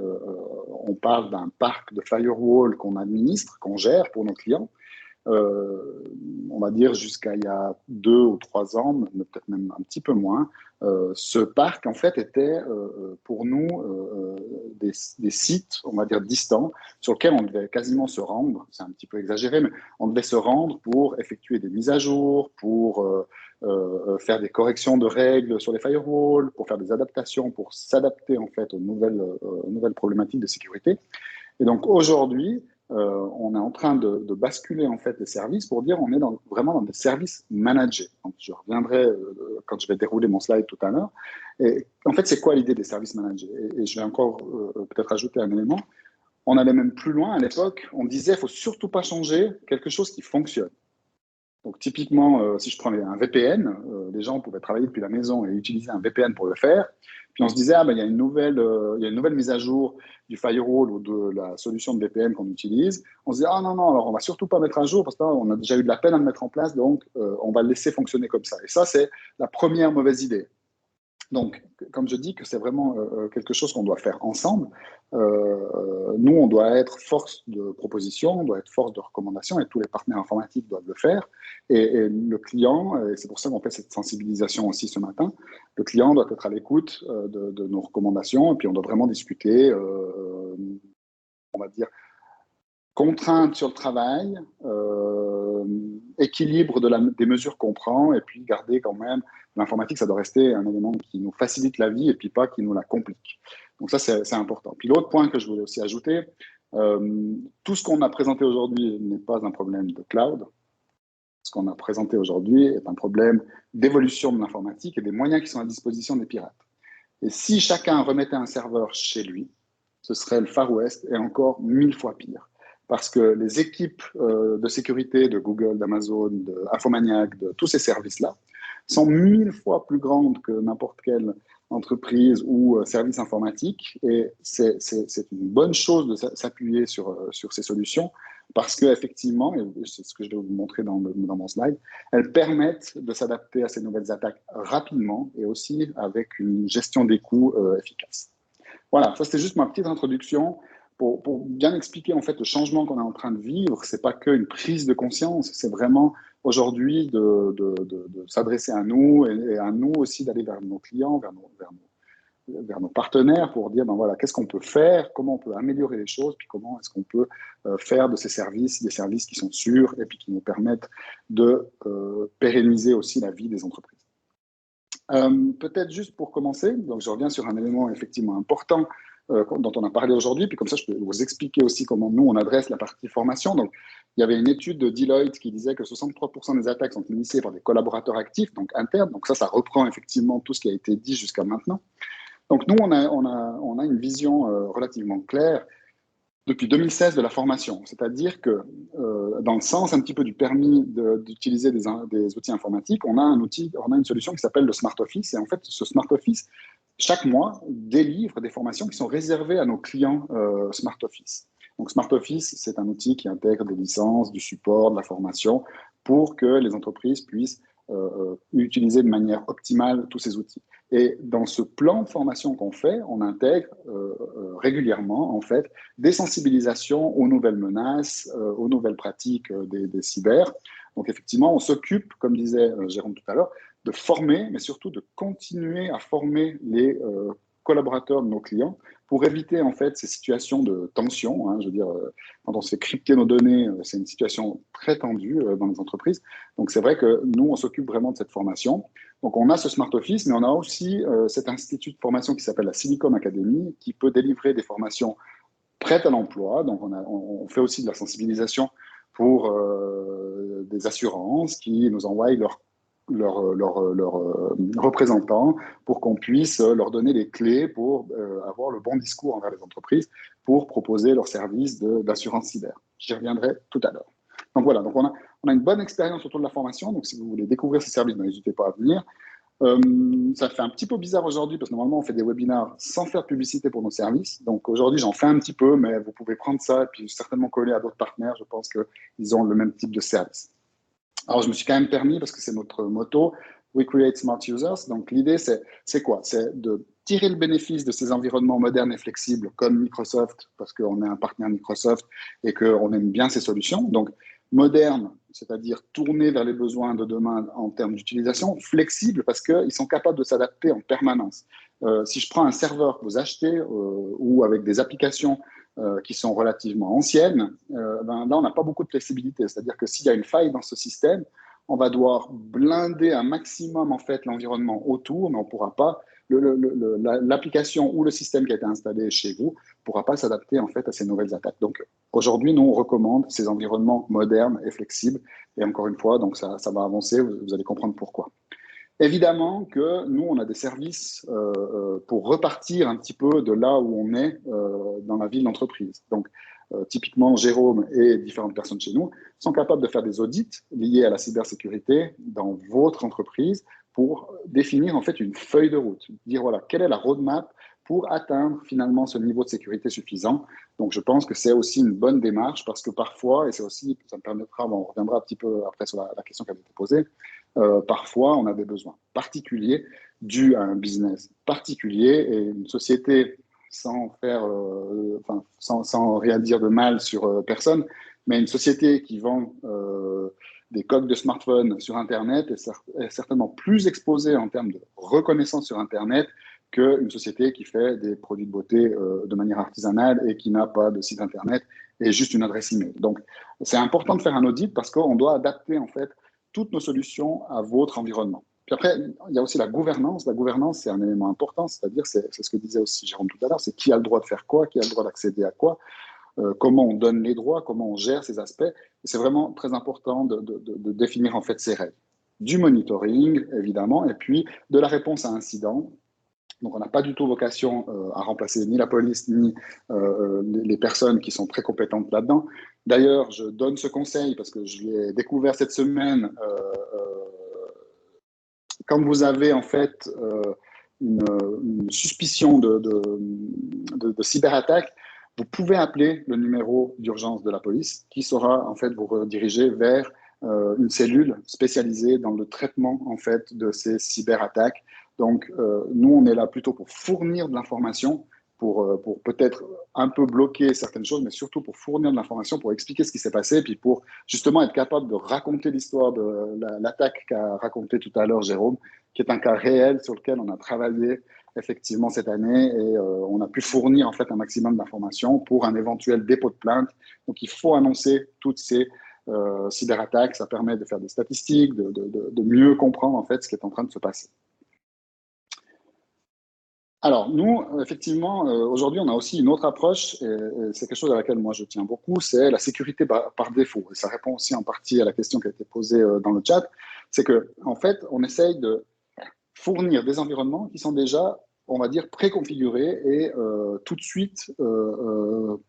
on parle d'un parc de firewall qu'on administre, qu'on gère pour nos clients. On va dire jusqu'à il y a 2 ou 3 ans, peut-être même un petit peu moins, ce parc en fait était pour nous des sites, on va dire distants, sur lesquels on devait quasiment se rendre. C'est un petit peu exagéré, mais on devait se rendre pour effectuer des mises à jour, pour faire des corrections de règles sur les firewalls, pour faire des adaptations, pour s'adapter en fait aux nouvelles problématiques de sécurité. Et donc aujourd'hui, on est en train de basculer en fait les services pour dire on est vraiment dans des services managés. Donc, je reviendrai quand je vais dérouler mon slide tout à l'heure. Et en fait, c'est quoi l'idée des services managés? Et je vais encore peut-être ajouter un élément. On allait même plus loin à l'époque. On disait il faut surtout pas changer quelque chose qui fonctionne. Donc typiquement, si je prenais un VPN, les gens pouvaient travailler depuis la maison et utiliser un VPN pour le faire. Puis on se disait, il y a une nouvelle mise à jour du firewall ou de la solution de VPN qu'on utilise. On se disait, ah non, alors on va surtout pas mettre à jour parce qu'on a déjà eu de la peine à le mettre en place, donc on va le laisser fonctionner comme ça. Et ça, c'est la première mauvaise idée. Donc, comme je dis que c'est vraiment quelque chose qu'on doit faire ensemble, nous, on doit être force de proposition, on doit être force de recommandation, et tous les partenaires informatiques doivent le faire. Et le client, et c'est pour ça qu'on fait cette sensibilisation aussi ce matin, le client doit être à l'écoute de nos recommandations, et puis on doit vraiment discuter, on va dire, contraintes sur le travail, équilibre des mesures qu'on prend, et puis garder quand même l'informatique, ça doit rester un élément qui nous facilite la vie et puis pas qui nous la complique. Donc ça, c'est important. Puis l'autre point que je voulais aussi ajouter, tout ce qu'on a présenté aujourd'hui n'est pas un problème de cloud. Ce qu'on a présenté aujourd'hui est un problème d'évolution de l'informatique et des moyens qui sont à disposition des pirates. Et si chacun remettait un serveur chez lui, ce serait le Far West et encore 1000 fois pire. parce que les équipes de sécurité de Google, d'Amazon, d'Infomaniac, de tous ces services-là, sont 1000 fois plus grandes que n'importe quelle entreprise ou service informatique. Et c'est une bonne chose de s'appuyer sur ces solutions parce qu'effectivement, et c'est ce que je vais vous montrer dans mon slide, elles permettent de s'adapter à ces nouvelles attaques rapidement et aussi avec une gestion des coûts efficace. Voilà, ça c'était juste ma petite introduction pour bien expliquer en fait le changement qu'on est en train de vivre. C'est pas qu'une prise de conscience, c'est vraiment aujourd'hui de s'adresser à nous et à nous aussi d'aller vers nos clients, vers nos partenaires pour dire ben voilà, qu'est-ce qu'on peut faire, comment on peut améliorer les choses, puis comment est-ce qu'on peut faire de ces services des services qui sont sûrs et puis qui nous permettent de pérenniser aussi la vie des entreprises. Peut-être juste pour commencer, donc je reviens sur un élément effectivement important dont on a parlé aujourd'hui, puis comme ça je peux vous expliquer aussi comment nous on adresse la partie formation. Donc il y avait une étude de Deloitte qui disait que 63% des attaques sont initiées par des collaborateurs actifs, donc internes, donc ça reprend effectivement tout ce qui a été dit jusqu'à maintenant. Donc nous on a une vision relativement claire depuis 2016 de la formation, c'est-à-dire que dans le sens un petit peu du permis d'utiliser des outils informatiques, on a une solution qui s'appelle le Smart Office, et en fait ce Smart Office, chaque mois, délivre des formations qui sont réservées à nos clients Smart Office. Donc Smart Office, c'est un outil qui intègre des licences, du support, de la formation, pour que les entreprises puissent utiliser de manière optimale tous ces outils. Et dans ce plan de formation qu'on fait, on intègre régulièrement en fait des sensibilisations aux nouvelles menaces, aux nouvelles pratiques des cyber. Donc effectivement, on s'occupe, comme disait Jérôme tout à l'heure, de former, mais surtout de continuer à former les collaborateurs de nos clients pour éviter en fait ces situations de tension. Hein, je veux dire, quand on se fait crypter nos données, c'est une situation très tendue dans les entreprises. Donc c'est vrai que nous, on s'occupe vraiment de cette formation. Donc on a ce Smart Office, mais on a aussi cet institut de formation qui s'appelle la Silicom Academy, qui peut délivrer des formations prêtes à l'emploi. Donc on fait aussi de la sensibilisation pour des assurances qui nous envoient leurs représentants pour qu'on puisse leur donner les clés pour avoir le bon discours envers les entreprises pour proposer leurs services d'assurance cyber. J'y reviendrai tout à l'heure. Donc voilà, donc on a une bonne expérience autour de la formation. Donc si vous voulez découvrir ces services, n'hésitez pas à venir. Ça fait un petit peu bizarre aujourd'hui parce que normalement on fait des webinars sans faire de publicité pour nos services. Donc aujourd'hui j'en fais un petit peu, mais vous pouvez prendre ça et puis certainement coller à d'autres partenaires. Je pense qu'ils ont le même type de service. Alors, je me suis quand même permis, parce que c'est notre motto, We Create Smart Users. Donc, l'idée, c'est quoi? C'est de tirer le bénéfice de ces environnements modernes et flexibles comme Microsoft, parce qu'on est un partenaire Microsoft et qu'on aime bien ces solutions. Donc, moderne, c'est-à-dire tourné vers les besoins de demain en termes d'utilisation, flexible, parce qu'ils sont capables de s'adapter en permanence. Si je prends un serveur que vous achetez ou avec des applications qui sont relativement anciennes, là, on n'a pas beaucoup de flexibilité. C'est-à-dire que s'il y a une faille dans ce système, on va devoir blinder un maximum en fait l'environnement autour, mais on ne pourra pas, l'application ou le système qui a été installé chez vous ne pourra pas s'adapter en fait à ces nouvelles attaques. Donc aujourd'hui, nous, on recommande ces environnements modernes et flexibles. Et encore une fois, donc ça va avancer, vous allez comprendre pourquoi. Évidemment que nous, on a des services pour repartir un petit peu de là où on est dans la vie de l'entreprise. Donc, typiquement, Jérôme et différentes personnes chez nous sont capables de faire des audits liés à la cybersécurité dans votre entreprise pour définir en fait une feuille de route, dire voilà, quelle est la roadmap pour atteindre finalement ce niveau de sécurité suffisant. Donc, je pense que c'est aussi une bonne démarche parce que parfois, et c'est aussi, ça me permettra, on reviendra un petit peu après sur la question qui avait été posée, parfois, on a des besoins particuliers dus à un business particulier et une société sans faire, sans rien dire de mal sur personne, mais une société qui vend des coques de smartphone sur Internet est certainement plus exposée en termes de reconnaissance sur Internet qu'une société qui fait des produits de beauté de manière artisanale et qui n'a pas de site Internet et juste une adresse email. Donc, c'est important de faire un audit parce qu'on doit adapter en fait toutes nos solutions à votre environnement. Puis après, il y a aussi la gouvernance. La gouvernance, c'est un élément important, c'est-à-dire, c'est ce que disait aussi Jérôme tout à l'heure, c'est qui a le droit de faire quoi, qui a le droit d'accéder à quoi, comment on donne les droits, comment on gère ces aspects. Et c'est vraiment très important de définir en fait ces règles. Du monitoring, évidemment, et puis de la réponse à incidents. Donc, on n'a pas du tout vocation à remplacer ni la police, ni les personnes qui sont très compétentes là-dedans. D'ailleurs, je donne ce conseil parce que je l'ai découvert cette semaine. Quand vous avez en fait une suspicion de cyberattaque, vous pouvez appeler le numéro d'urgence de la police qui saura en fait vous rediriger vers une cellule spécialisée dans le traitement en fait de ces cyberattaques. Donc, nous, on est là plutôt pour fournir de l'information, pour peut-être un peu bloquer certaines choses, mais surtout pour fournir de l'information, pour expliquer ce qui s'est passé, puis pour justement être capable de raconter l'histoire de l'attaque qu'a raconté tout à l'heure Jérôme, qui est un cas réel sur lequel on a travaillé effectivement cette année et on a pu fournir en fait un maximum d'informations pour un éventuel dépôt de plainte. Donc, il faut annoncer toutes ces cyberattaques. Ça permet de faire des statistiques, de mieux comprendre en fait ce qui est en train de se passer. Alors, nous, effectivement, aujourd'hui, on a aussi une autre approche, et c'est quelque chose à laquelle moi je tiens beaucoup, c'est la sécurité par défaut. Et ça répond aussi en partie à la question qui a été posée dans le chat. C'est que, en fait, on essaye de fournir des environnements qui sont déjà, on va dire, préconfigurés et tout de suite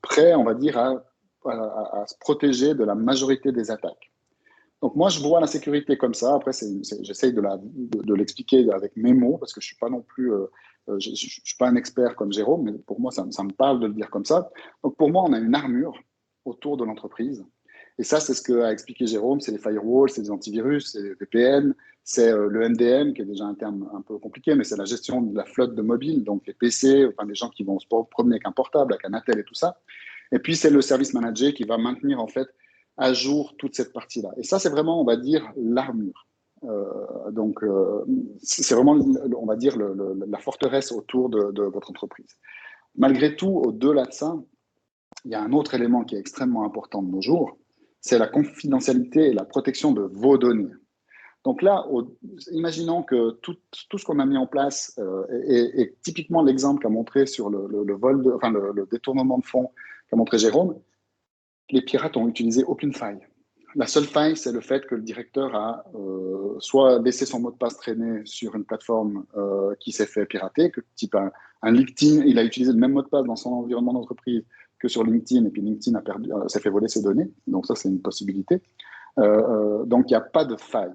prêts, on va dire, à se protéger de la majorité des attaques. Donc moi, je vois la sécurité comme ça. Après, j'essaye de l'expliquer avec mes mots parce que je suis pas non plus, je suis pas un expert comme Jérôme, mais pour moi, ça me parle de le dire comme ça. Donc pour moi, on a une armure autour de l'entreprise. Et ça, c'est ce qu'a expliqué Jérôme, c'est les firewalls, c'est les antivirus, c'est les VPN, c'est le MDM, qui est déjà un terme un peu compliqué, mais c'est la gestion de la flotte de mobiles, donc les PC, enfin les gens qui vont se promener avec un portable, avec un attel et tout ça. Et puis, c'est le service manager qui va maintenir en fait à jour toute cette partie-là. Et ça, c'est vraiment, on va dire, l'armure. Donc, c'est vraiment, on va dire, la forteresse autour de votre entreprise. Malgré tout, au-delà de ça, il y a un autre élément qui est extrêmement important de nos jours, c'est la confidentialité et la protection de vos données. Donc là, imaginons que tout ce qu'on a mis en place et typiquement l'exemple qu'a montré sur le vol, le détournement de fonds qu'a montré Jérôme, les pirates ont utilisé aucune faille. La seule faille, c'est le fait que le directeur a soit laissé son mot de passe traîner sur une plateforme qui s'est fait pirater, que type un LinkedIn, il a utilisé le même mot de passe dans son environnement d'entreprise que sur LinkedIn, et puis LinkedIn s'est fait voler ses données. Donc ça, c'est une possibilité. Donc il n'y a pas de faille,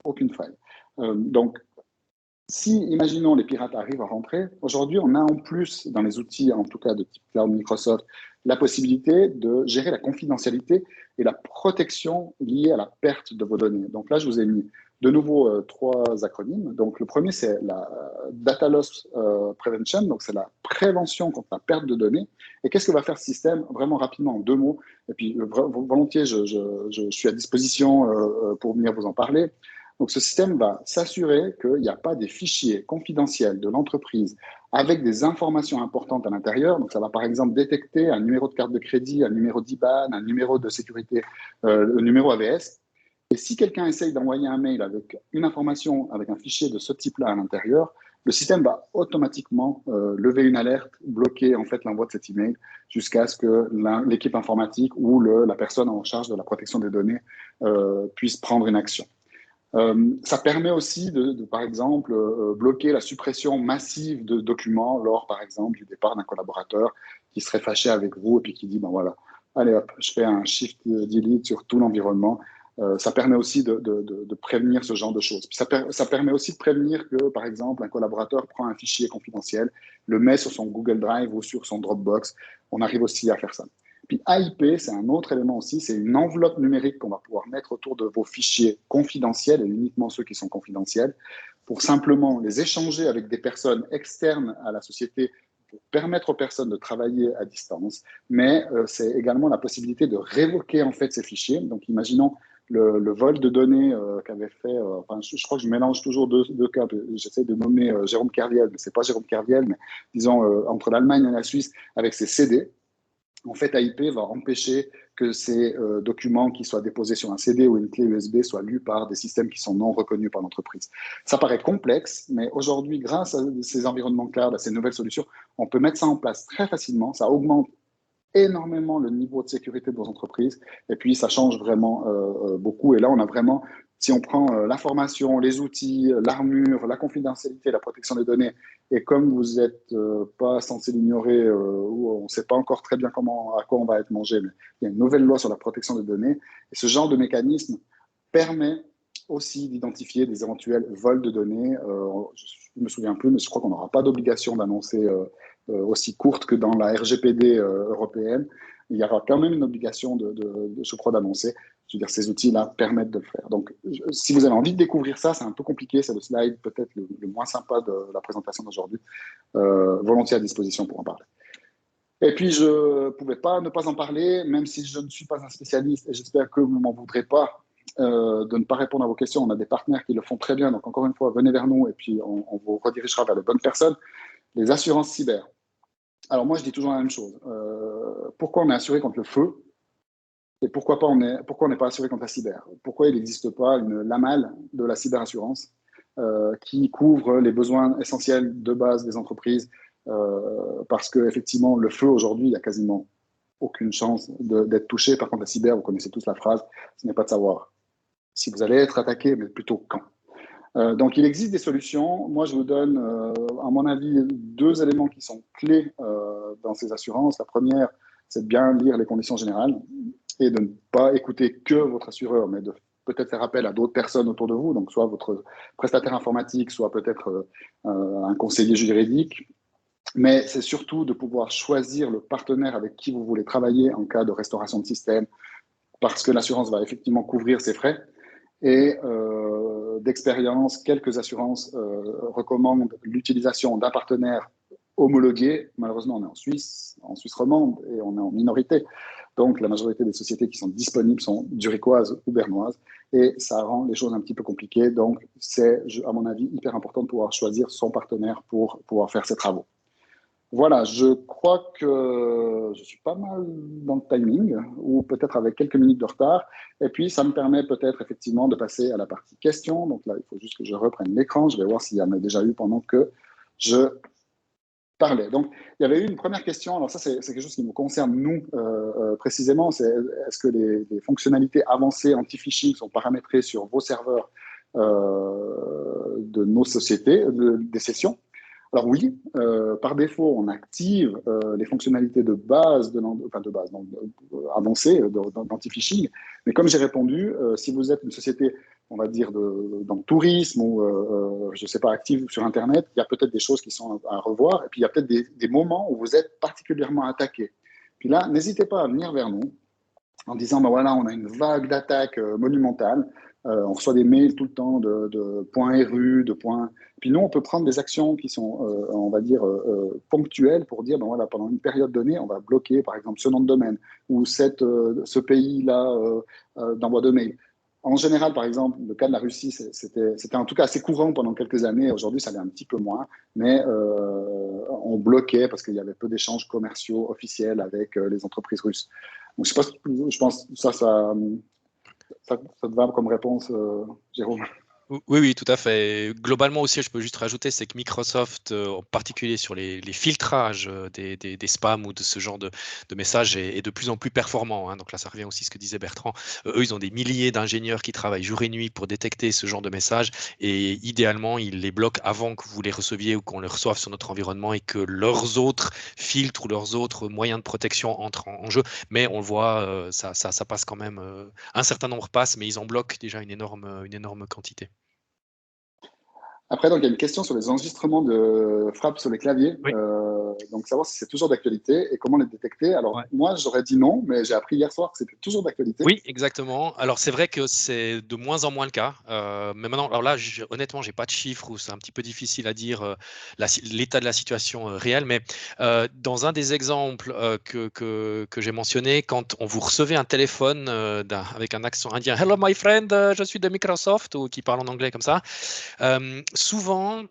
aucune faille. Donc si, imaginons, les pirates arrivent à rentrer, aujourd'hui, on a en plus, dans les outils, en tout cas de type Cloud Microsoft, la possibilité de gérer la confidentialité et la protection liée à la perte de vos données. Donc là, je vous ai mis de nouveau 3 acronymes. Donc le premier, c'est la Data Loss Prevention, donc c'est la prévention contre la perte de données. Et qu'est-ce que va faire ce système? Vraiment rapidement, en 2 mots. Et puis, volontiers, je suis à disposition pour venir vous en parler. Donc, ce système va s'assurer qu'il n'y a pas des fichiers confidentiels de l'entreprise avec des informations importantes à l'intérieur. Donc, ça va par exemple détecter un numéro de carte de crédit, un numéro d'IBAN, un numéro de sécurité, le numéro AVS. Et si quelqu'un essaye d'envoyer un mail avec une information, avec un fichier de ce type-là à l'intérieur, le système va automatiquement lever une alerte, bloquer en fait l'envoi de cet email jusqu'à ce que l'équipe informatique ou la personne en charge de la protection des données puisse prendre une action. Ça permet aussi par exemple, bloquer la suppression massive de documents lors, par exemple, du départ d'un collaborateur qui serait fâché avec vous et puis qui dit, ben voilà, allez hop, je fais un shift delete sur tout l'environnement. Ça permet aussi de prévenir ce genre de choses. Puis ça permet aussi de prévenir que, par exemple, un collaborateur prend un fichier confidentiel, le met sur son Google Drive ou sur son Dropbox. On arrive aussi à faire ça. Puis AIP, c'est un autre élément aussi, c'est une enveloppe numérique qu'on va pouvoir mettre autour de vos fichiers confidentiels, et uniquement ceux qui sont confidentiels, pour simplement les échanger avec des personnes externes à la société, pour permettre aux personnes de travailler à distance. Mais c'est également la possibilité de révoquer en fait ces fichiers. Donc imaginons le vol de données qu'avait fait, je crois que je mélange toujours deux cas, j'essaie de nommer Jérôme Kerviel, mais c'est pas Jérôme Kerviel, mais disons entre l'Allemagne et la Suisse, avec ses CD. En fait, AIP va empêcher que ces documents qui soient déposés sur un CD ou une clé USB soient lus par des systèmes qui sont non reconnus par l'entreprise. Ça paraît complexe, mais aujourd'hui, grâce à ces environnements cloud, à ces nouvelles solutions, on peut mettre ça en place très facilement. Ça augmente énormément le niveau de sécurité de vos entreprises et puis ça change vraiment beaucoup. Et là, on a vraiment Si on prend l'information, les outils, l'armure, la confidentialité, la protection des données, et comme vous n'êtes pas censé l'ignorer, ou on ne sait pas encore très bien à quoi on va être mangé, mais il y a une nouvelle loi sur la protection des données, et ce genre de mécanisme permet aussi d'identifier des éventuels vols de données. Je ne me souviens plus, mais je crois qu'on n'aura pas d'obligation d'annoncer aussi courte que dans la RGPD européenne. Il y aura quand même une obligation je crois, d'annoncer. Je veux dire, ces outils-là permettent de le faire. Donc, si vous avez envie de découvrir ça, c'est un peu compliqué. C'est le slide peut-être le moins sympa de la présentation d'aujourd'hui. Volontiers à disposition pour en parler. Et puis, je ne pouvais pas ne pas en parler, même si je ne suis pas un spécialiste, et j'espère que vous ne m'en voudrez pas de ne pas répondre à vos questions. On a des partenaires qui le font très bien. Donc, encore une fois, venez vers nous et puis on vous redirigera vers les bonnes personnes. Les assurances cyber. Alors, moi, je dis toujours la même chose. Pourquoi on est assuré contre le feu et pourquoi on n'est pas assuré contre la cyber? Pourquoi il n'existe pas une LAMAL de la cyberassurance qui couvre les besoins essentiels de base des entreprises? Parce qu'effectivement, le feu, aujourd'hui, il n'y a quasiment aucune chance d'être touché. Par contre, la cyber, vous connaissez tous la phrase, ce n'est pas de savoir si vous allez être attaqué, mais plutôt quand. Donc, il existe des solutions. Moi, je vous donne, à mon avis, 2 éléments qui sont clés dans ces assurances. La première, c'est de bien lire les conditions générales et de ne pas écouter que votre assureur, mais de peut-être faire appel à d'autres personnes autour de vous, donc soit votre prestataire informatique, soit peut-être un conseiller juridique. Mais c'est surtout de pouvoir choisir le partenaire avec qui vous voulez travailler en cas de restauration de système, parce que l'assurance va effectivement couvrir ses frais. Et d'expérience, quelques assurances recommandent l'utilisation d'un partenaire homologué. Malheureusement, on est en Suisse romande, et on est en minorité. Donc, la majorité des sociétés qui sont disponibles sont zurichoises ou bernoises, et ça rend les choses un petit peu compliquées. Donc, c'est, à mon avis, hyper important de pouvoir choisir son partenaire pour pouvoir faire ses travaux. Voilà, je crois que je suis pas mal dans le timing, ou peut-être avec quelques minutes de retard. Et puis, ça me permet peut-être effectivement de passer à la partie questions. Donc là, il faut juste que je reprenne l'écran. Je vais voir s'il y en a déjà eu pendant que je parlais. Donc, il y avait eu une première question. Alors ça, c'est quelque chose qui nous concerne, nous, précisément. C'est est-ce que les fonctionnalités avancées anti-phishing sont paramétrées sur vos serveurs de nos sociétés, des sessions? Alors oui, par défaut, on active les fonctionnalités de base, avancées d'anti-phishing. Mais comme j'ai répondu, si vous êtes une société, on va dire, dans le tourisme ou, je ne sais pas, active sur Internet, il y a peut-être des choses qui sont à revoir. Et puis, il y a peut-être des moments où vous êtes particulièrement attaqué. Puis là, n'hésitez pas à venir vers nous en disant, ben voilà, on a une vague d'attaques monumentale. On reçoit des mails tout le temps de points RU, de points. Puis nous, on peut prendre des actions qui sont, on va dire, ponctuelles pour dire, ben voilà, pendant une période donnée, on va bloquer, par exemple, ce nom de domaine ou ce pays-là d'envoi de mail. En général, par exemple, le cas de la Russie, c'était en tout cas assez courant pendant quelques années. Aujourd'hui, ça l'est un petit peu moins, mais on bloquait parce qu'il y avait peu d'échanges commerciaux officiels avec les entreprises russes. Donc, je pense que ça te va comme réponse, Jérôme? Oui, oui, tout à fait. Globalement aussi, je peux juste rajouter, c'est que Microsoft, en particulier sur les filtrages des spams ou de ce genre de messages, est de plus en plus performant, hein. Donc là, ça revient aussi à ce que disait Bertrand. Eux, ils ont des milliers d'ingénieurs qui travaillent jour et nuit pour détecter ce genre de messages. Et idéalement, ils les bloquent avant que vous les receviez ou qu'on les reçoive sur notre environnement et que leurs autres filtres ou leurs autres moyens de protection entrent en jeu. Mais on le voit, ça passe quand même. Un certain nombre passe, mais ils en bloquent déjà une énorme quantité. Après, donc, il y a une question sur les enregistrements de frappe sur les claviers. Oui. Donc, savoir si c'est toujours d'actualité et comment les détecter. Alors, Ouais. moi, j'aurais dit non, mais j'ai appris hier soir que c'était toujours d'actualité. Oui, exactement. Alors, c'est vrai que c'est de moins en moins le cas. Mais maintenant, alors là, honnêtement, j'ai pas de chiffres ou c'est un petit peu difficile à dire l'état de la situation réelle. Mais dans un des exemples que j'ai mentionné, quand on vous recevait un téléphone avec un accent indien, Hello my friend, je suis de Microsoft, ou qui parle en anglais comme ça, souvent,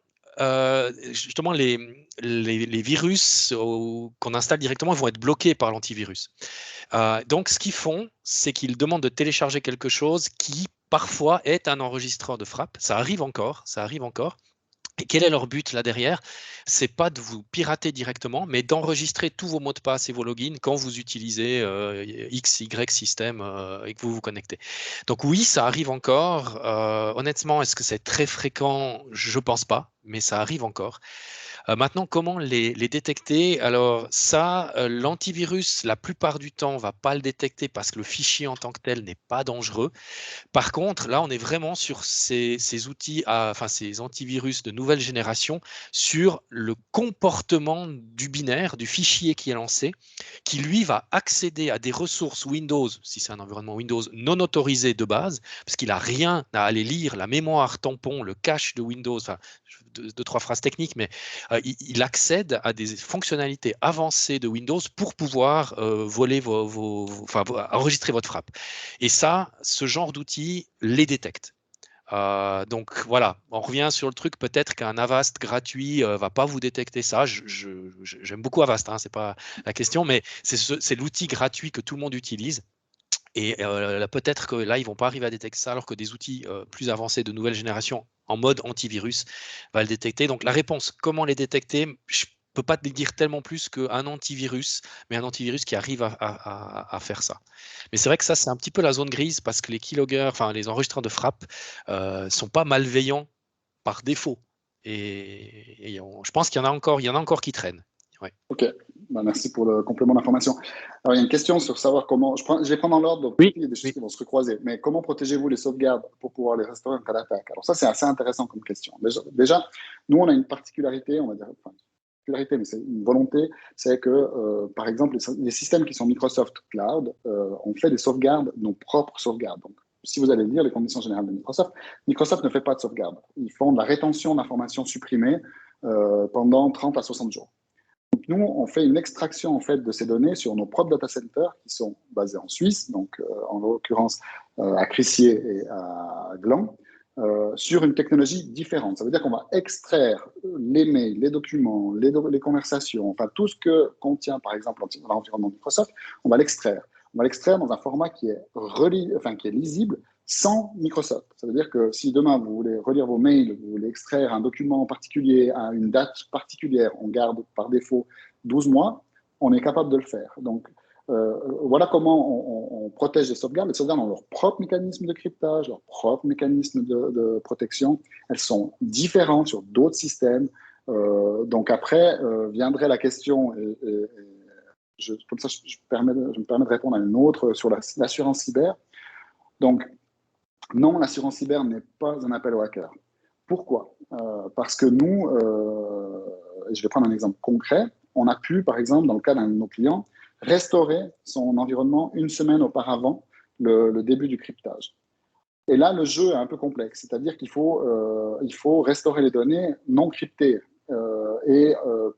justement, les virus qu'on installe directement vont être bloqués par l'antivirus. Donc, ce qu'ils font, c'est qu'ils demandent de télécharger quelque chose qui, parfois, est un enregistreur de frappe. Ça arrive encore. Et quel est leur but là derrière? C'est pas de vous pirater directement, mais d'enregistrer tous vos mots de passe et vos logins quand vous utilisez X, Y système et que vous vous connectez. Donc oui, ça arrive encore. Honnêtement, est-ce que c'est très fréquent? Je pense pas, mais ça arrive encore. Maintenant, comment les détecter? Alors ça, l'antivirus, la plupart du temps, va pas le détecter parce que le fichier en tant que tel n'est pas dangereux. Par contre, là, on est vraiment sur ces outils, enfin ces antivirus de nouvelle génération, sur le comportement du binaire, du fichier qui est lancé, qui lui va accéder à des ressources Windows, si c'est un environnement Windows non autorisé de base, parce qu'il n'a rien à aller lire, la mémoire tampon, le cache de Windows, enfin, deux, trois phrases techniques, mais il accède à des fonctionnalités avancées de Windows pour pouvoir voler enfin, enregistrer votre frappe. Et ça, ce genre d'outils les détecte. Donc voilà, on revient sur le truc, peut-être qu'un Avast gratuit va pas vous détecter ça. J'aime beaucoup Avast, hein, c'est pas la question, mais c'est l'outil gratuit que tout le monde utilise. Et peut-être que là, ils vont pas arriver à détecter ça, alors que des outils plus avancés de nouvelle génération en mode antivirus va le détecter. Donc la réponse, comment les détecter? Je peux pas te dire tellement plus qu'un antivirus, mais un antivirus qui arrive à faire ça. Mais c'est vrai que ça, c'est un petit peu la zone grise parce que les keyloggers, enfin les enregistreurs de frappe, sont pas malveillants par défaut. Et je pense qu'il y en a encore qui traînent. Ouais. Ok, bah, merci pour le complément d'information. Alors, il y a une question sur savoir comment. Je vais prendre en ordre, donc Oui, il y a des choses oui. qui vont se recroiser. Mais comment protégez-vous les sauvegardes pour pouvoir les restaurer en cas d'attaque? Alors, ça, c'est assez intéressant comme question. Déjà, nous, on a une particularité, on va dire, enfin, particularité, mais c'est une volonté, c'est que, par exemple, les systèmes qui sont Microsoft Cloud, on fait des sauvegardes, nos propres sauvegardes. Donc, si vous allez lire les conditions générales de Microsoft, Microsoft ne fait pas de sauvegarde. Ils font de la rétention d'informations supprimées pendant 30 à 60 jours. Donc, nous, on fait une extraction en fait de ces données sur nos propres data centers qui sont basés en Suisse, donc en l'occurrence à Crissier et à Gland, sur une technologie différente. Ça veut dire qu'on va extraire les mails, les documents, les conversations, enfin tout ce que contient par exemple l'environnement Microsoft, on va l'extraire. On va l'extraire dans un format qui est, qui est lisible sans Microsoft. Ça veut dire que si demain vous voulez relire vos mails, vous voulez extraire un document en particulier à une date particulière, on garde par défaut 12 mois, on est capable de le faire. Donc, voilà comment on protège les sauvegardes. Les sauvegardes ont leur propre mécanisme de cryptage, leur propre mécanisme de protection. Elles sont différentes sur d'autres systèmes. Donc après, viendrait la question, comme ça je me permets de répondre à une autre sur l'assurance cyber. Donc, non, l'assurance cyber n'est pas un appel au hacker. Pourquoi? Parce que nous, je vais prendre un exemple concret, on a pu, par exemple, dans le cas d'un de nos clients, restaurer son environnement une semaine auparavant le début du cryptage. Et là, le jeu est un peu complexe, c'est-à-dire il faut restaurer les données non cryptées.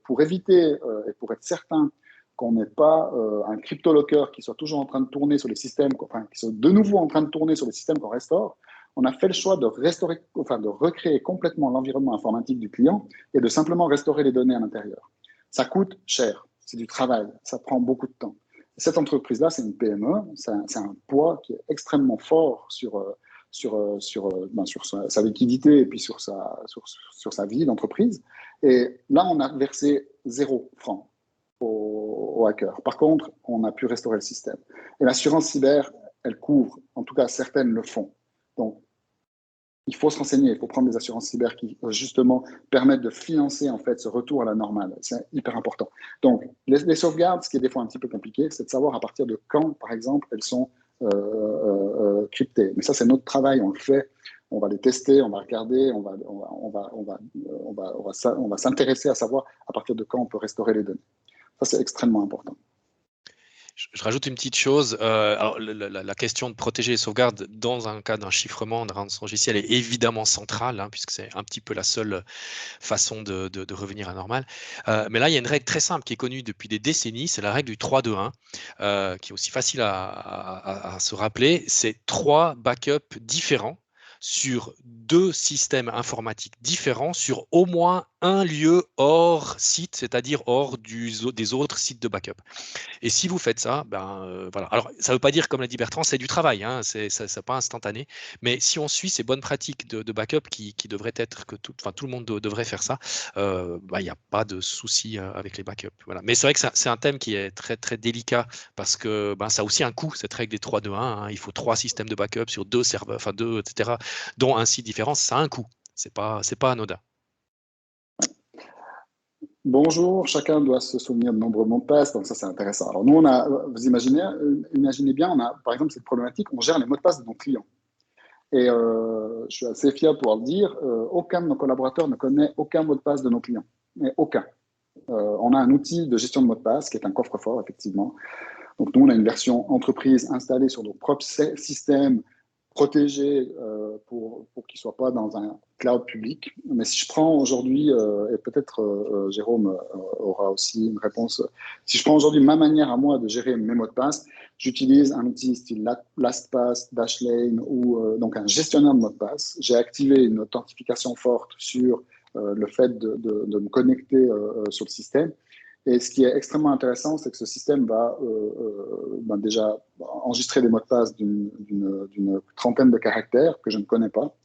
Pour éviter et pour être certain qu'on n'ait pas un cryptolocker qui soit toujours en train de tourner sur les systèmes, enfin, qui soit de nouveau en train de tourner sur les systèmes qu'on restaure, on a fait le choix de restaurer, enfin, de recréer complètement l'environnement informatique du client et de simplement restaurer les données à l'intérieur. Ça coûte cher, c'est du travail, ça prend beaucoup de temps. Cette entreprise-là, c'est une PME, c'est un poids qui est extrêmement fort sur sa liquidité et puis sur sa vie d'entreprise. Et là, on a versé 0 franc aux hackers. Par contre, on a pu restaurer le système. Et l'assurance cyber, elle couvre, en tout cas certaines le font. Donc, il faut se renseigner, il faut prendre des assurances cyber qui justement permettent de financer en fait ce retour à la normale. C'est hyper important. Donc, les sauvegardes, ce qui est des fois un petit peu compliqué, c'est de savoir à partir de quand, par exemple, elles sont cryptées. Mais ça, c'est notre travail, on le fait. On va les tester, on va regarder, on va s'intéresser à savoir à partir de quand on peut restaurer les données. Ça, c'est extrêmement important. Je rajoute une petite chose. Alors, la question de protéger les sauvegardes dans un cas d'un chiffrement, d'un rançon logiciel est évidemment centrale, hein, puisque c'est un petit peu la seule façon de revenir à normal. Mais là, il y a une règle très simple qui est connue depuis des décennies, c'est la règle du 3-2-1, qui est aussi facile à se rappeler. C'est 3 backups différents sur 2 systèmes informatiques différents sur au moins un lieu hors site, c'est-à-dire hors des autres sites de backup. Et si vous faites ça, voilà. Alors, ça ne veut pas dire, comme l'a dit Bertrand, c'est du travail, hein, c'est pas instantané. Mais si on suit ces bonnes pratiques de backup qui devraient être que tout le monde devrait faire ça, il n'y a pas de souci avec les backups. Voilà. Mais c'est vrai que c'est un thème qui est très très délicat parce que ça a aussi un coût, cette règle des 3-2-1. Hein. Il faut 3 systèmes de backup sur 2 serveurs, enfin 2, etc., dont un site différent. Ça a un coût. C'est pas anodin. Bonjour, chacun doit se souvenir de nombreux mots de passe, donc ça c'est intéressant. Alors nous, vous imaginez bien, on a par exemple cette problématique, on gère les mots de passe de nos clients. Et je suis assez fier pour le dire, aucun de nos collaborateurs ne connaît aucun mot de passe de nos clients, mais aucun. On a un outil de gestion de mots de passe qui est un coffre-fort, effectivement. Donc nous, on a une version entreprise installée sur nos propres systèmes, protégés pour qu'ils ne soient pas dans un cloud public. Mais si je prends aujourd'hui, et peut-être Jérôme aura aussi une réponse, si je prends aujourd'hui ma manière à moi de gérer mes mots de passe, j'utilise un outil style LastPass, Dashlane ou donc un gestionnaire de mots de passe. J'ai activé une authentification forte sur le fait de me connecter sur le système. Et ce qui est extrêmement intéressant, c'est que ce système va déjà enregistrer des mots de passe d'une trentaine de caractères que je ne connais pas,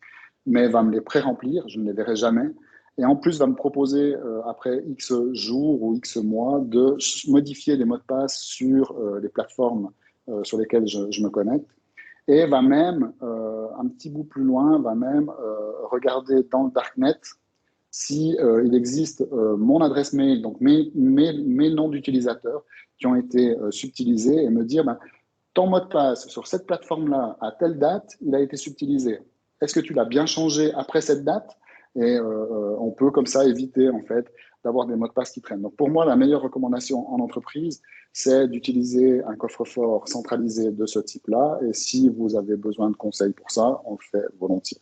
mais va me les pré-remplir, je ne les verrai jamais. Et en plus, va me proposer, après X jours ou X mois, de modifier les mots de passe sur les plateformes sur lesquelles je me connecte. Et va même, un petit bout plus loin, va même regarder dans le darknet si il existe mon adresse mail, donc mes noms d'utilisateurs qui ont été subtilisés et me dire ton mot de passe sur cette plateforme-là à telle date, il a été subtilisé. Est-ce que tu l'as bien changé après cette date? Et on peut comme ça éviter en fait d'avoir des mots de passe qui traînent. Donc pour moi, la meilleure recommandation en entreprise, c'est d'utiliser un coffre-fort centralisé de ce type-là. Et si vous avez besoin de conseils pour ça, on le fait volontiers.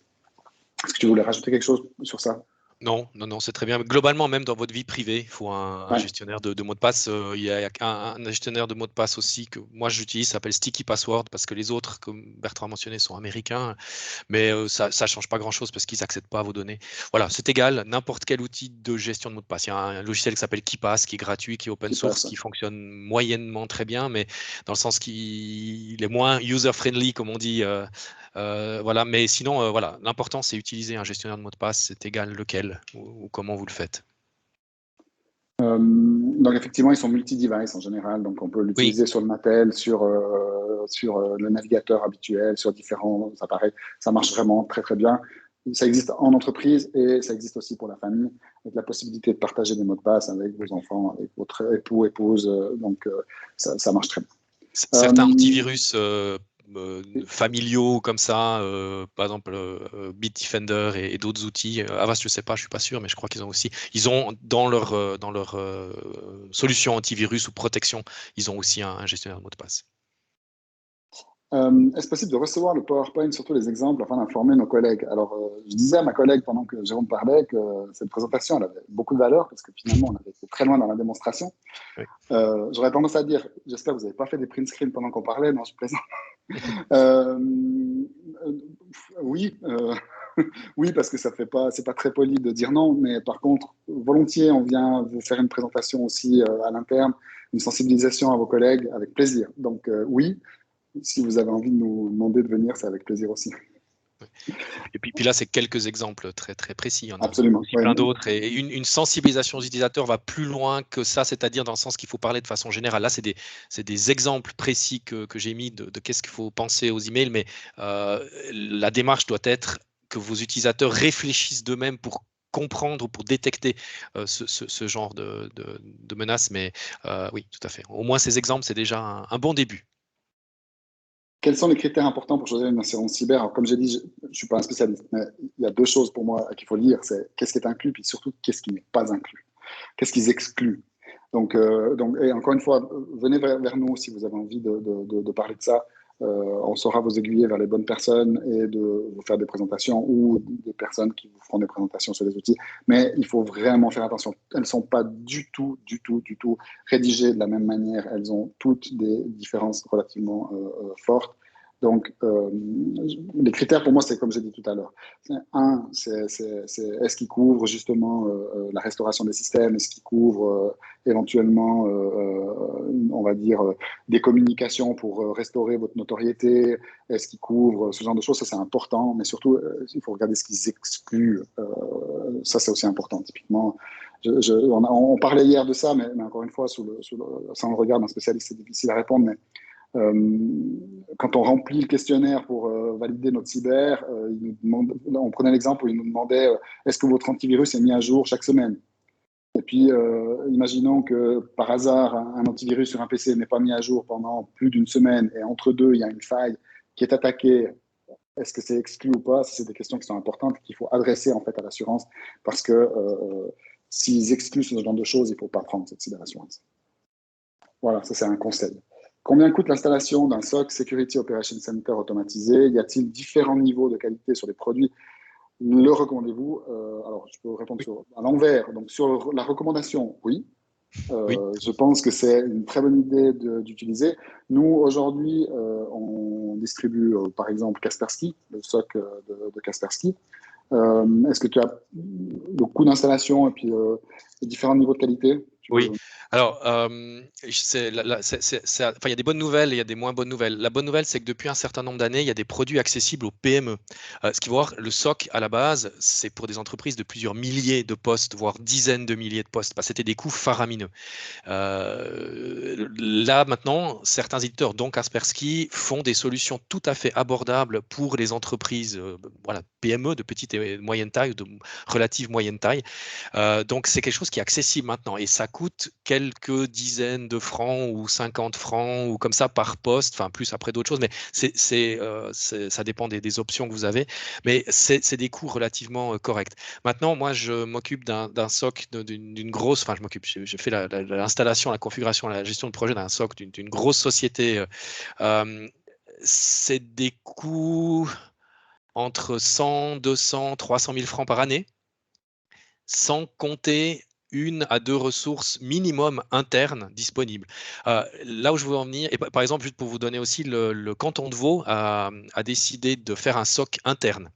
Est-ce que tu voulais rajouter quelque chose sur ça? Non, c'est très bien. Globalement, même dans votre vie privée, il faut un Ouais. gestionnaire de mots de passe. Il y a un gestionnaire de mots de passe aussi que moi j'utilise, s'appelle Sticky Password, parce que les autres, comme Bertrand a mentionné, sont américains. Mais ça ne change pas grand-chose parce qu'ils n'accèdent pas à vos données. Voilà, c'est égal, n'importe quel outil de gestion de mots de passe. Il y a un logiciel qui s'appelle KeePass, qui est gratuit, qui est open Qui source, passe. qui fonctionne moyennement très bien, mais dans le sens qu'il est moins user-friendly, comme on dit. Voilà, mais sinon, voilà, l'important c'est utiliser un gestionnaire de mots de passe, c'est égal lequel ou comment vous le faites. Donc effectivement, ils sont multi-device en général, donc on peut Oui, l'utiliser sur le Mattel, sur le navigateur habituel, sur différents appareils. Ça marche vraiment très très bien. Ça existe en entreprise et ça existe aussi pour la famille, avec la possibilité de partager des mots de passe avec vos enfants, avec votre époux, épouse. Donc ça marche très bien. certains Euh, antivirus familiaux comme ça, par exemple Bitdefender et d'autres outils. Avast, je sais pas, je suis pas sûr, mais je crois qu'ils ont aussi. Ils ont dans leur solution antivirus ou protection, ils ont aussi un gestionnaire de mots de passe. Est-ce possible de recevoir le PowerPoint, surtout les exemples, afin d'informer nos collègues? Alors, je disais à ma collègue pendant que Jérôme parlait que cette présentation, elle avait beaucoup de valeur parce que finalement, on avait été très loin dans la démonstration. Oui. J'aurais tendance à dire, j'espère que vous n'avez pas fait des print screens pendant qu'on parlait, non, je plaisante. Euh, oui, oui, parce que ça fait pas, c'est pas très poli de dire non, mais par contre, volontiers, on vient vous faire une présentation aussi à l'interne, une sensibilisation à vos collègues avec plaisir. Donc, oui. Si vous avez envie de nous demander de venir, c'est avec plaisir aussi. Et puis là, c'est quelques exemples très, très précis. Il y en a Absolument. aussi Ouais. plein d'autres. Et une sensibilisation aux utilisateurs va plus loin que ça, c'est-à-dire dans le sens qu'il faut parler de façon générale. Là, c'est des exemples précis que j'ai mis de qu'est-ce qu'il faut penser aux emails, mais la démarche doit être que vos utilisateurs réfléchissent d'eux-mêmes pour comprendre ou pour détecter ce genre de menaces. Mais oui, tout à fait. Au moins, ces exemples, c'est déjà un bon début. Quels sont les critères importants pour choisir une assurance cyber? Alors, comme j'ai dit, je ne suis pas un spécialiste, mais il y a deux choses pour moi qu'il faut lire. C'est qu'est-ce qui est inclus, puis surtout qu'est-ce qui n'est pas inclus. Qu'est-ce qu'ils excluent. Donc, et encore une fois, venez vers nous si vous avez envie de parler de ça. On saura vous aiguiller vers les bonnes personnes et de vous faire des présentations ou des personnes qui vous feront des présentations sur les outils. Mais il faut vraiment faire attention. Elles ne sont pas du tout rédigées de la même manière. Elles ont toutes des différences relativement fortes. Donc, les critères pour moi, c'est comme j'ai dit tout à l'heure. Un, c'est est-ce qu'il couvre justement la restauration des systèmes, est-ce qu'il couvre éventuellement, on va dire, des communications pour restaurer votre notoriété, est-ce qu'il couvre ce genre de choses, ça c'est important, mais surtout, il faut regarder ce qu'ils excluent. Ça, c'est aussi important. Typiquement, on parlait hier de ça, mais encore une fois, sans le regard d'un spécialiste, c'est difficile à répondre, mais quand on remplit le questionnaire pour valider notre cyber, on prenait l'exemple où il nous demandait est-ce que votre antivirus est mis à jour chaque semaine? Et puis, imaginons que par hasard, un antivirus sur un PC n'est pas mis à jour pendant plus d'une semaine et entre deux, il y a une faille qui est attaquée. Est-ce que c'est exclu ou pas? C'est des questions qui sont importantes qu'il faut adresser en fait à l'assurance parce que s'ils excluent ce genre de choses, il ne faut pas prendre cette cyberassurance. Voilà, ça c'est un conseil. Combien coûte l'installation d'un SOC Security Operations Center automatisé? Y a-t-il différents niveaux de qualité sur les produits? Le recommandez-vous? Alors, je peux répondre à l'envers. Donc, sur la recommandation, oui. Oui. Je pense que c'est une très bonne idée d'utiliser. Nous, aujourd'hui, on distribue, par exemple, Kaspersky, le SOC de Kaspersky. Est-ce que tu as le coût d'installation et puis les différents niveaux de qualité? Oui, alors, il y a des bonnes nouvelles et il y a des moins bonnes nouvelles. La bonne nouvelle, c'est que depuis un certain nombre d'années, il y a des produits accessibles aux PME. Ce qu'il faut voir, le SOC, à la base, c'est pour des entreprises de plusieurs milliers de postes, voire dizaines de milliers de postes. C'était des coûts faramineux. Là, maintenant, certains éditeurs, dont Kaspersky, font des solutions tout à fait abordables pour les entreprises PME de petite et moyenne taille, de relative moyenne taille. Donc, c'est quelque chose qui est accessible maintenant et ça coûte quelques dizaines de francs ou 50 francs ou comme ça par poste, enfin plus après d'autres choses, mais ça dépend des options que vous avez, mais c'est des coûts relativement corrects. Maintenant, moi, je m'occupe d'un SOC, d'une grosse, enfin, je fais l'installation, la configuration, la gestion de projet d'un SOC d'une grosse société. C'est des coûts entre 100, 200, 300 000 francs par année, sans compter 1 à 2 ressources minimum internes disponibles. Là où je veux en venir, et par exemple, juste pour vous donner aussi, le canton de Vaud a décidé de faire un SOC interne.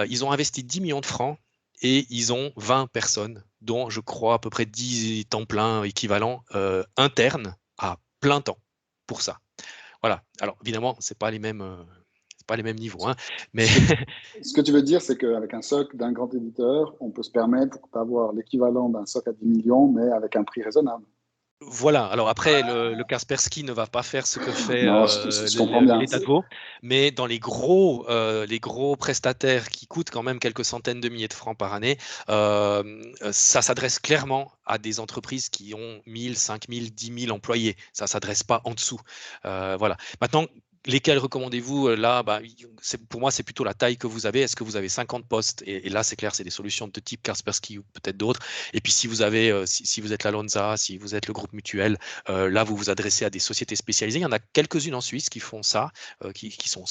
Ils ont investi 10 millions de francs et ils ont 20 personnes, dont je crois à peu près 10 temps plein équivalents internes à plein temps pour ça. Voilà. Alors évidemment, c'est pas les mêmes niveaux, hein, mais Ce que tu veux dire, c'est qu'avec un SOC d'un grand éditeur, on peut se permettre d'avoir l'équivalent d'un SOC à 10 millions, mais avec un prix raisonnable. Voilà, alors après, le Kaspersky ne va pas faire ce que fait Non, je comprends bien. l'État de Vaud, mais dans les gros prestataires qui coûtent quand même quelques centaines de milliers de francs par année, ça s'adresse clairement à des entreprises qui ont 1000, 5000, 10 000 employés. Ça ne s'adresse pas en dessous. Voilà. Maintenant, lesquels recommandez-vous? Là, pour moi, c'est plutôt la taille que vous avez. Est-ce que vous avez 50 postes? Et là, c'est clair, c'est des solutions de type Kaspersky ou peut-être d'autres. Et puis, si vous avez, si vous êtes la Lonza, si vous êtes le groupe Mutuel, là, vous vous adressez à des sociétés spécialisées. Il y en a quelques-unes en Suisse qui font ça, qui sont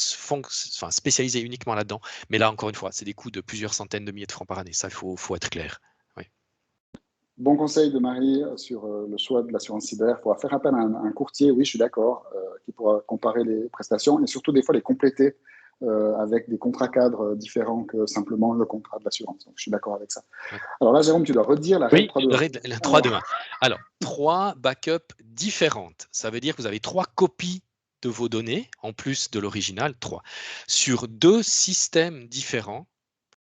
spécialisées uniquement là-dedans. Mais là, encore une fois, c'est des coûts de plusieurs centaines de milliers de francs par année. Ça, il faut être clair. Oui. Bon conseil de Marie sur le choix de l'assurance cyber. Il faudra faire appel à un courtier, oui, je suis d'accord, qui pourra comparer les prestations et surtout des fois les compléter avec des contrats cadres différents que simplement le contrat de l'assurance. Donc, je suis d'accord avec ça. Ouais. Alors là, Jérôme, tu dois redire la règle 3-2-1. La 3-2-1. Alors, 3 backups différentes. Ça veut dire que vous avez 3 copies de vos données, en plus de l'original, 3, sur 2 systèmes différents.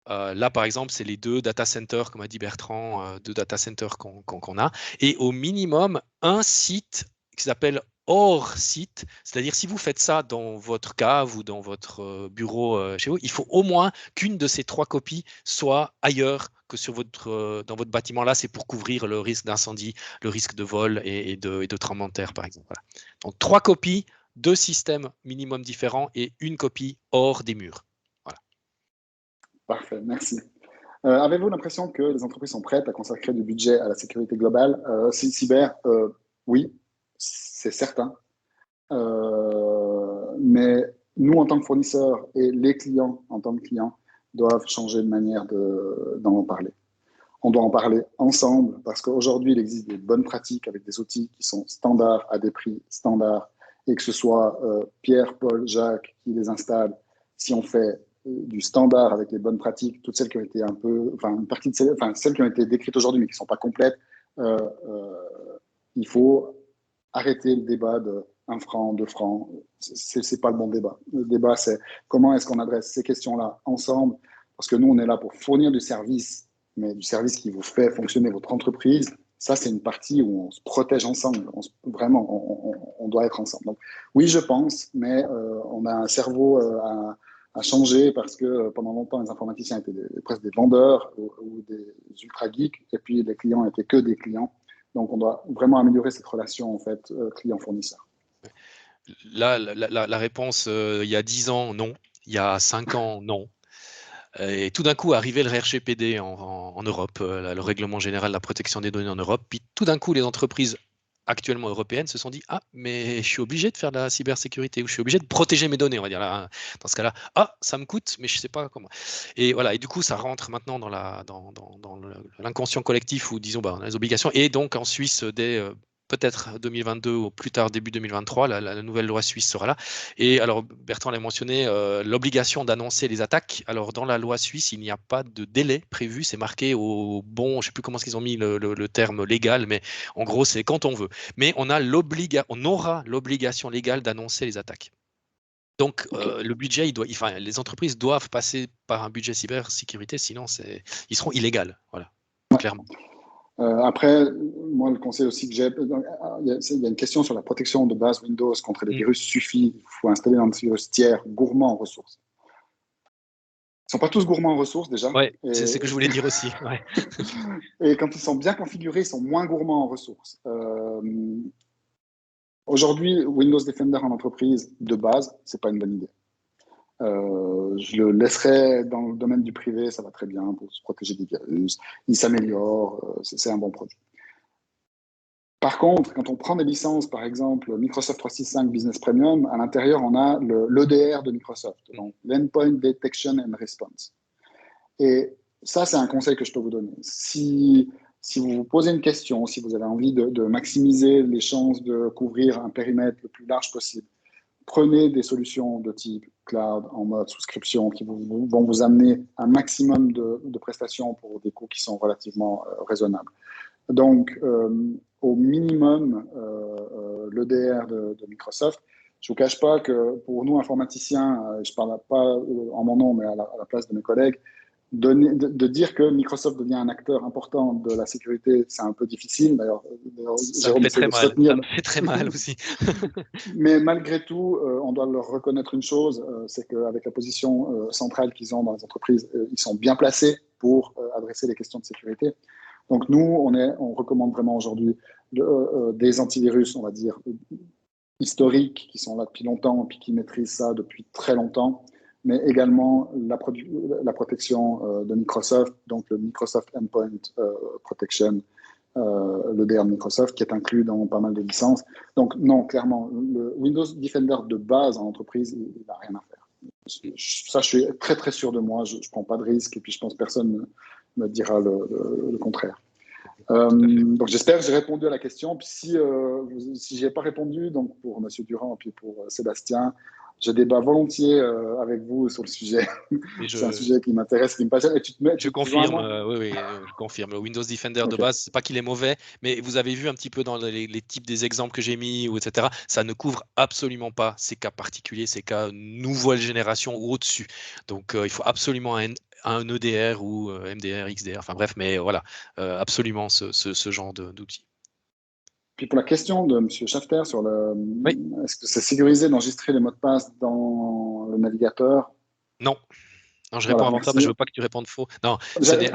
Là, par exemple, c'est les 2 data centers, comme a dit Bertrand, 2 data centers qu'on a. Et au minimum, un site qui s'appelle hors site, c'est-à-dire si vous faites ça dans votre cave ou dans votre bureau chez vous, il faut au moins qu'une de ces 3 copies soit ailleurs que dans votre bâtiment. Là, c'est pour couvrir le risque d'incendie, le risque de vol et de tremblement de terre, par exemple. Voilà. Donc, 3 copies, 2 systèmes minimum différents et une copie hors des murs. Parfait, merci. Avez-vous l'impression que les entreprises sont prêtes à consacrer du budget à la sécurité globale cyber? Oui, c'est certain. Mais nous, en tant que fournisseurs et les clients, en tant que clients, doivent changer de manière d'en parler. On doit en parler ensemble parce qu'aujourd'hui, il existe des bonnes pratiques avec des outils qui sont standards à des prix standards et que ce soit Pierre, Paul, Jacques qui les installe, si on fait du standard avec les bonnes pratiques, toutes celles qui ont été une partie de celles qui ont été décrites aujourd'hui mais qui ne sont pas complètes, il faut arrêter le débat de 1 franc, 2 francs. C'est pas le bon débat. Le débat, c'est comment est-ce qu'on adresse ces questions-là ensemble, parce que nous, on est là pour fournir du service, mais du service qui vous fait fonctionner votre entreprise. Ça, c'est une partie où on se protège ensemble. Vraiment, on doit être ensemble. Donc, oui, je pense, mais on a un cerveau à changer parce que pendant longtemps, les informaticiens étaient presque des vendeurs ou des ultra geeks, et puis les clients étaient que des clients. Donc, on doit vraiment améliorer cette relation en fait client-fournisseur. Là, la réponse, il y a 10 ans, non. Il y a 5 ans, non. Et tout d'un coup, arrivait le RGPD en Europe, le Règlement général de la protection des données en Europe. Puis tout d'un coup, les entreprises actuellement européennes se sont dit, ah, mais je suis obligé de faire de la cybersécurité ou je suis obligé de protéger mes données, on va dire là. Dans ce cas-là, ah, ça me coûte, mais je ne sais pas comment. Et voilà. Et du coup, ça rentre maintenant dans l'inconscient collectif où, disons, on a les obligations. Et donc, en Suisse, dès peut-être 2022 ou plus tard début 2023, la nouvelle loi suisse sera là. Et alors, Bertrand l'a mentionné, l'obligation d'annoncer les attaques. Alors, dans la loi suisse, il n'y a pas de délai prévu. C'est marqué au bon, je ne sais plus comment ils ont mis le terme légal, mais en gros, c'est quand on veut. Mais on aura l'obligation légale d'annoncer les attaques. Donc, le budget, les entreprises doivent passer par un budget cybersécurité, sinon ils seront illégaux. Voilà, clairement. Après, moi, le conseil aussi que j'ai, il y a une question sur la protection de base Windows contre les virus suffit. Il faut installer un antivirus tiers gourmand en ressources. Ils ne sont pas tous gourmands en ressources déjà. Ouais, c'est ce que je voulais dire aussi. Ouais. Et quand ils sont bien configurés, ils sont moins gourmands en ressources. Aujourd'hui, Windows Defender en entreprise, de base, ce n'est pas une bonne idée. Je le laisserai dans le domaine du privé, ça va très bien pour se protéger des virus. Il s'améliore, c'est un bon produit. Par contre, quand on prend des licences, par exemple Microsoft 365 Business Premium, à l'intérieur, on a l'EDR de Microsoft, donc l'Endpoint Detection and Response. Et ça, c'est un conseil que je peux vous donner. Si vous vous posez une question, si vous avez envie de maximiser les chances de couvrir un périmètre le plus large possible, prenez des solutions de type cloud en mode souscription qui vont vous amener un maximum de prestations pour des coûts qui sont relativement raisonnables. Donc, au minimum, l'EDR de Microsoft. Je ne vous cache pas que pour nous, informaticiens, je ne parle pas en mon nom, mais à la place de mes collègues, de dire que Microsoft devient un acteur important de la sécurité, c'est un peu difficile. D'ailleurs, ça me fait très mal. Ça me fait très mal aussi. Mais malgré tout, on doit leur reconnaître une chose, c'est qu'avec la position centrale qu'ils ont dans les entreprises, ils sont bien placés pour adresser les questions de sécurité. Donc nous, on recommande vraiment aujourd'hui des antivirus, on va dire, historiques, qui sont là depuis longtemps, puis qui maîtrisent ça depuis très longtemps, mais également la protection de Microsoft, donc le Microsoft Endpoint Protection, le DR de Microsoft, qui est inclus dans pas mal de licences. Donc non, clairement, le Windows Defender de base en entreprise, il n'a rien à faire. Ça, je suis très très sûr de moi, je ne prends pas de risque, et puis je pense que personne me dira le contraire. Donc j'espère que j'ai répondu à la question. Puis si j'ai pas répondu, donc pour Monsieur Durand et puis pour Sébastien, je débat volontiers avec vous sur le sujet. C'est un sujet qui m'intéresse, qui me passionne. Je confirme, oui, je confirme. Le Windows Defender de base, c'est pas qu'il est mauvais, mais vous avez vu un petit peu dans les types des exemples que j'ai mis, etc. Ça ne couvre absolument pas ces cas particuliers, ces cas nouvelle génération ou au-dessus. Donc il faut absolument un EDR ou MDR, XDR, enfin bref, mais voilà, absolument ce genre d'outils. Puis pour la question de M. Schafter sur est-ce que c'est sécurisé d'enregistrer les mots de passe dans le navigateur? Non. Non, je réponds avant toi, parce que je veux pas que tu répondes faux. Non, j'allais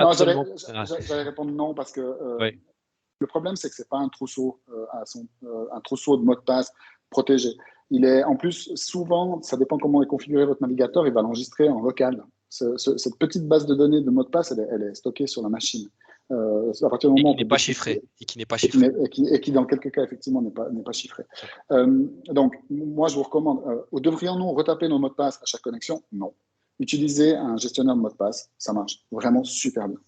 répondre non parce que le problème, c'est que c'est pas un trousseau, un trousseau de mots de passe protégé. Il est en plus souvent, ça dépend comment est configuré votre navigateur, il va l'enregistrer en local. Cette petite base de données de mots de passe, elle est stockée sur la machine. À partir du moment qui n'est pas chiffré. Et qui, dans quelques cas, effectivement, n'est pas chiffré. Donc, moi, je vous recommande, devrions-nous retaper nos mots de passe à chaque connexion? Non. Utilisez un gestionnaire de mots de passe, ça marche vraiment super bien.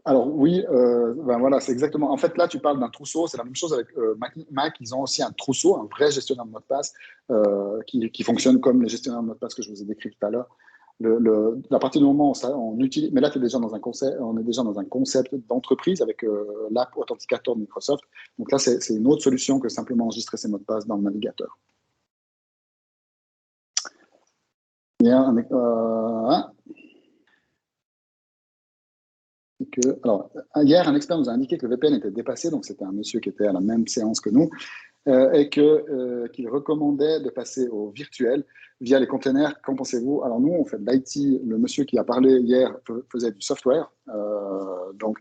Alors oui, ben voilà, c'est exactement. En fait, là, tu parles d'un trousseau. C'est la même chose avec Mac. Ils ont aussi un trousseau, un vrai gestionnaire de mot de passe qui fonctionne comme les gestionnaires de mot de passe que je vous ai décrit tout à l'heure. À partir du moment où on utilise, mais là, tu es déjà dans un concept, on est déjà dans un concept d'entreprise avec l'app authenticator de Microsoft. Donc là, c'est une autre solution que simplement enregistrer ses mots de passe dans le navigateur. Alors, hier, un expert nous a indiqué que le VPN était dépassé, donc c'était un monsieur qui était à la même séance que nous, et qu'il recommandait de passer au virtuel via les containers. Qu'en pensez-vous? Alors nous, on fait de l'IT. Le monsieur qui a parlé hier faisait du software. Donc,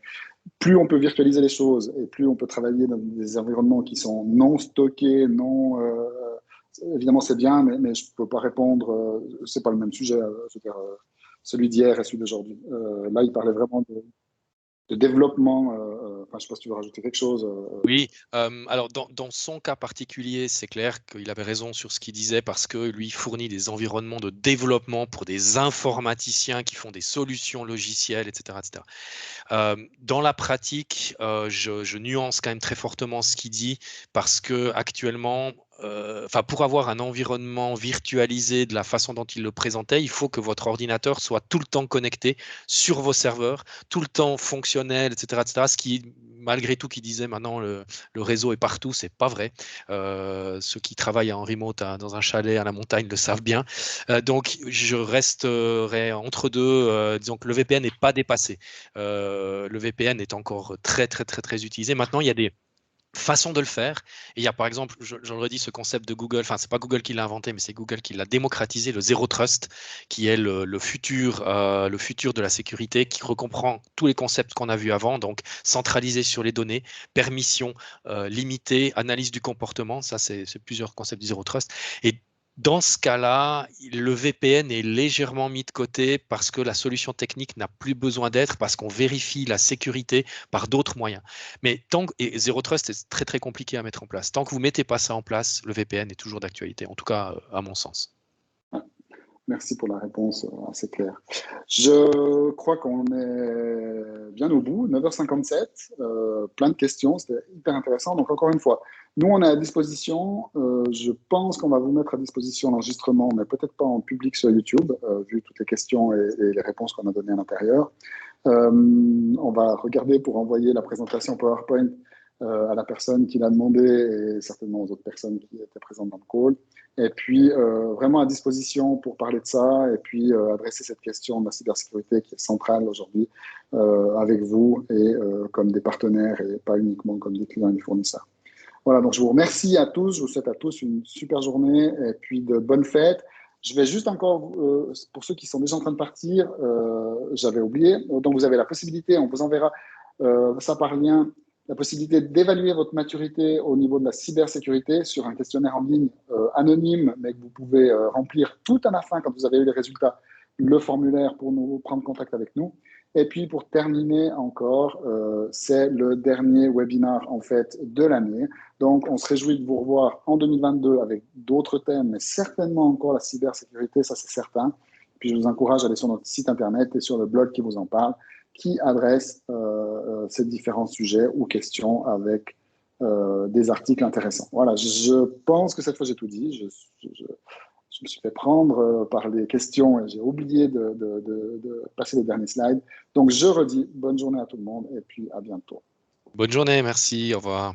plus on peut virtualiser les choses et plus on peut travailler dans des environnements qui sont non stockés, non... évidemment, c'est bien, mais je ne peux pas répondre. C'est pas le même sujet. Je veux dire, celui d'hier et celui d'aujourd'hui. Là, il parlait vraiment de développement. Enfin, je ne sais pas si tu veux rajouter quelque chose. Oui, alors dans son cas particulier, c'est clair qu'il avait raison sur ce qu'il disait parce que lui fournit des environnements de développement pour des informaticiens qui font des solutions logicielles, etc., etc. Dans la pratique, je nuance quand même très fortement ce qu'il dit parce que actuellement, pour avoir un environnement virtualisé de la façon dont il le présentait, il faut que votre ordinateur soit tout le temps connecté sur vos serveurs, tout le temps fonctionnel, etc., etc. Ce qui, malgré tout, qui disait maintenant le réseau est partout, c'est pas vrai. Ceux qui travaillent en remote dans un chalet à la montagne le savent bien. Donc, je resterai entre deux. Disons que le VPN n'est pas dépassé. Le VPN est encore très, très, très, très utilisé. Maintenant, il y a des façons de le faire. Et il y a par exemple, je le redis, ce concept de Google, enfin, c'est pas Google qui l'a inventé, mais c'est Google qui l'a démocratisé, le Zero Trust, qui est le futur de la sécurité, qui recomprend tous les concepts qu'on a vus avant, donc centralisé sur les données, permission limitée, analyse du comportement, ça c'est plusieurs concepts du Zero Trust. Et dans ce cas-là, le VPN est légèrement mis de côté parce que la solution technique n'a plus besoin d'être, parce qu'on vérifie la sécurité par d'autres moyens. Mais et Zero Trust est très très compliqué à mettre en place. Tant que vous ne mettez pas ça en place, le VPN est toujours d'actualité, en tout cas à mon sens. Merci pour la réponse assez claire. Je crois qu'on est bien au bout, 9h57, plein de questions, c'était hyper intéressant. Donc encore une fois, nous on est à disposition, je pense qu'on va vous mettre à disposition l'enregistrement, mais peut-être pas en public sur YouTube, vu toutes les questions et les réponses qu'on a données à l'intérieur. On va regarder pour envoyer la présentation PowerPoint à la personne qui l'a demandé et certainement aux autres personnes qui étaient présentes dans le call. Et puis, vraiment à disposition pour parler de ça et puis adresser cette question de la cybersécurité qui est centrale aujourd'hui avec vous et comme des partenaires et pas uniquement comme des clients et des fournisseurs. Voilà, donc je vous remercie à tous, je vous souhaite à tous une super journée et puis de bonnes fêtes. Je vais juste encore, pour ceux qui sont déjà en train de partir, j'avais oublié, donc vous avez la possibilité, on vous enverra ça par lien, la possibilité d'évaluer votre maturité au niveau de la cybersécurité sur un questionnaire en ligne anonyme, mais que vous pouvez remplir tout à la fin quand vous avez eu les résultats, le formulaire pour nous prendre contact avec nous. Et puis pour terminer encore, c'est le dernier webinar en fait de l'année. Donc on se réjouit de vous revoir en 2022 avec d'autres thèmes, mais certainement encore la cybersécurité, ça c'est certain. Puis je vous encourage à aller sur notre site internet et sur le blog qui vous en parle, qui adresse ces différents sujets ou questions avec des articles intéressants. Voilà, je pense que cette fois j'ai tout dit. Je me suis fait prendre par les questions et j'ai oublié de passer les derniers slides. Donc je redis bonne journée à tout le monde et puis à bientôt. Bonne journée, merci, au revoir.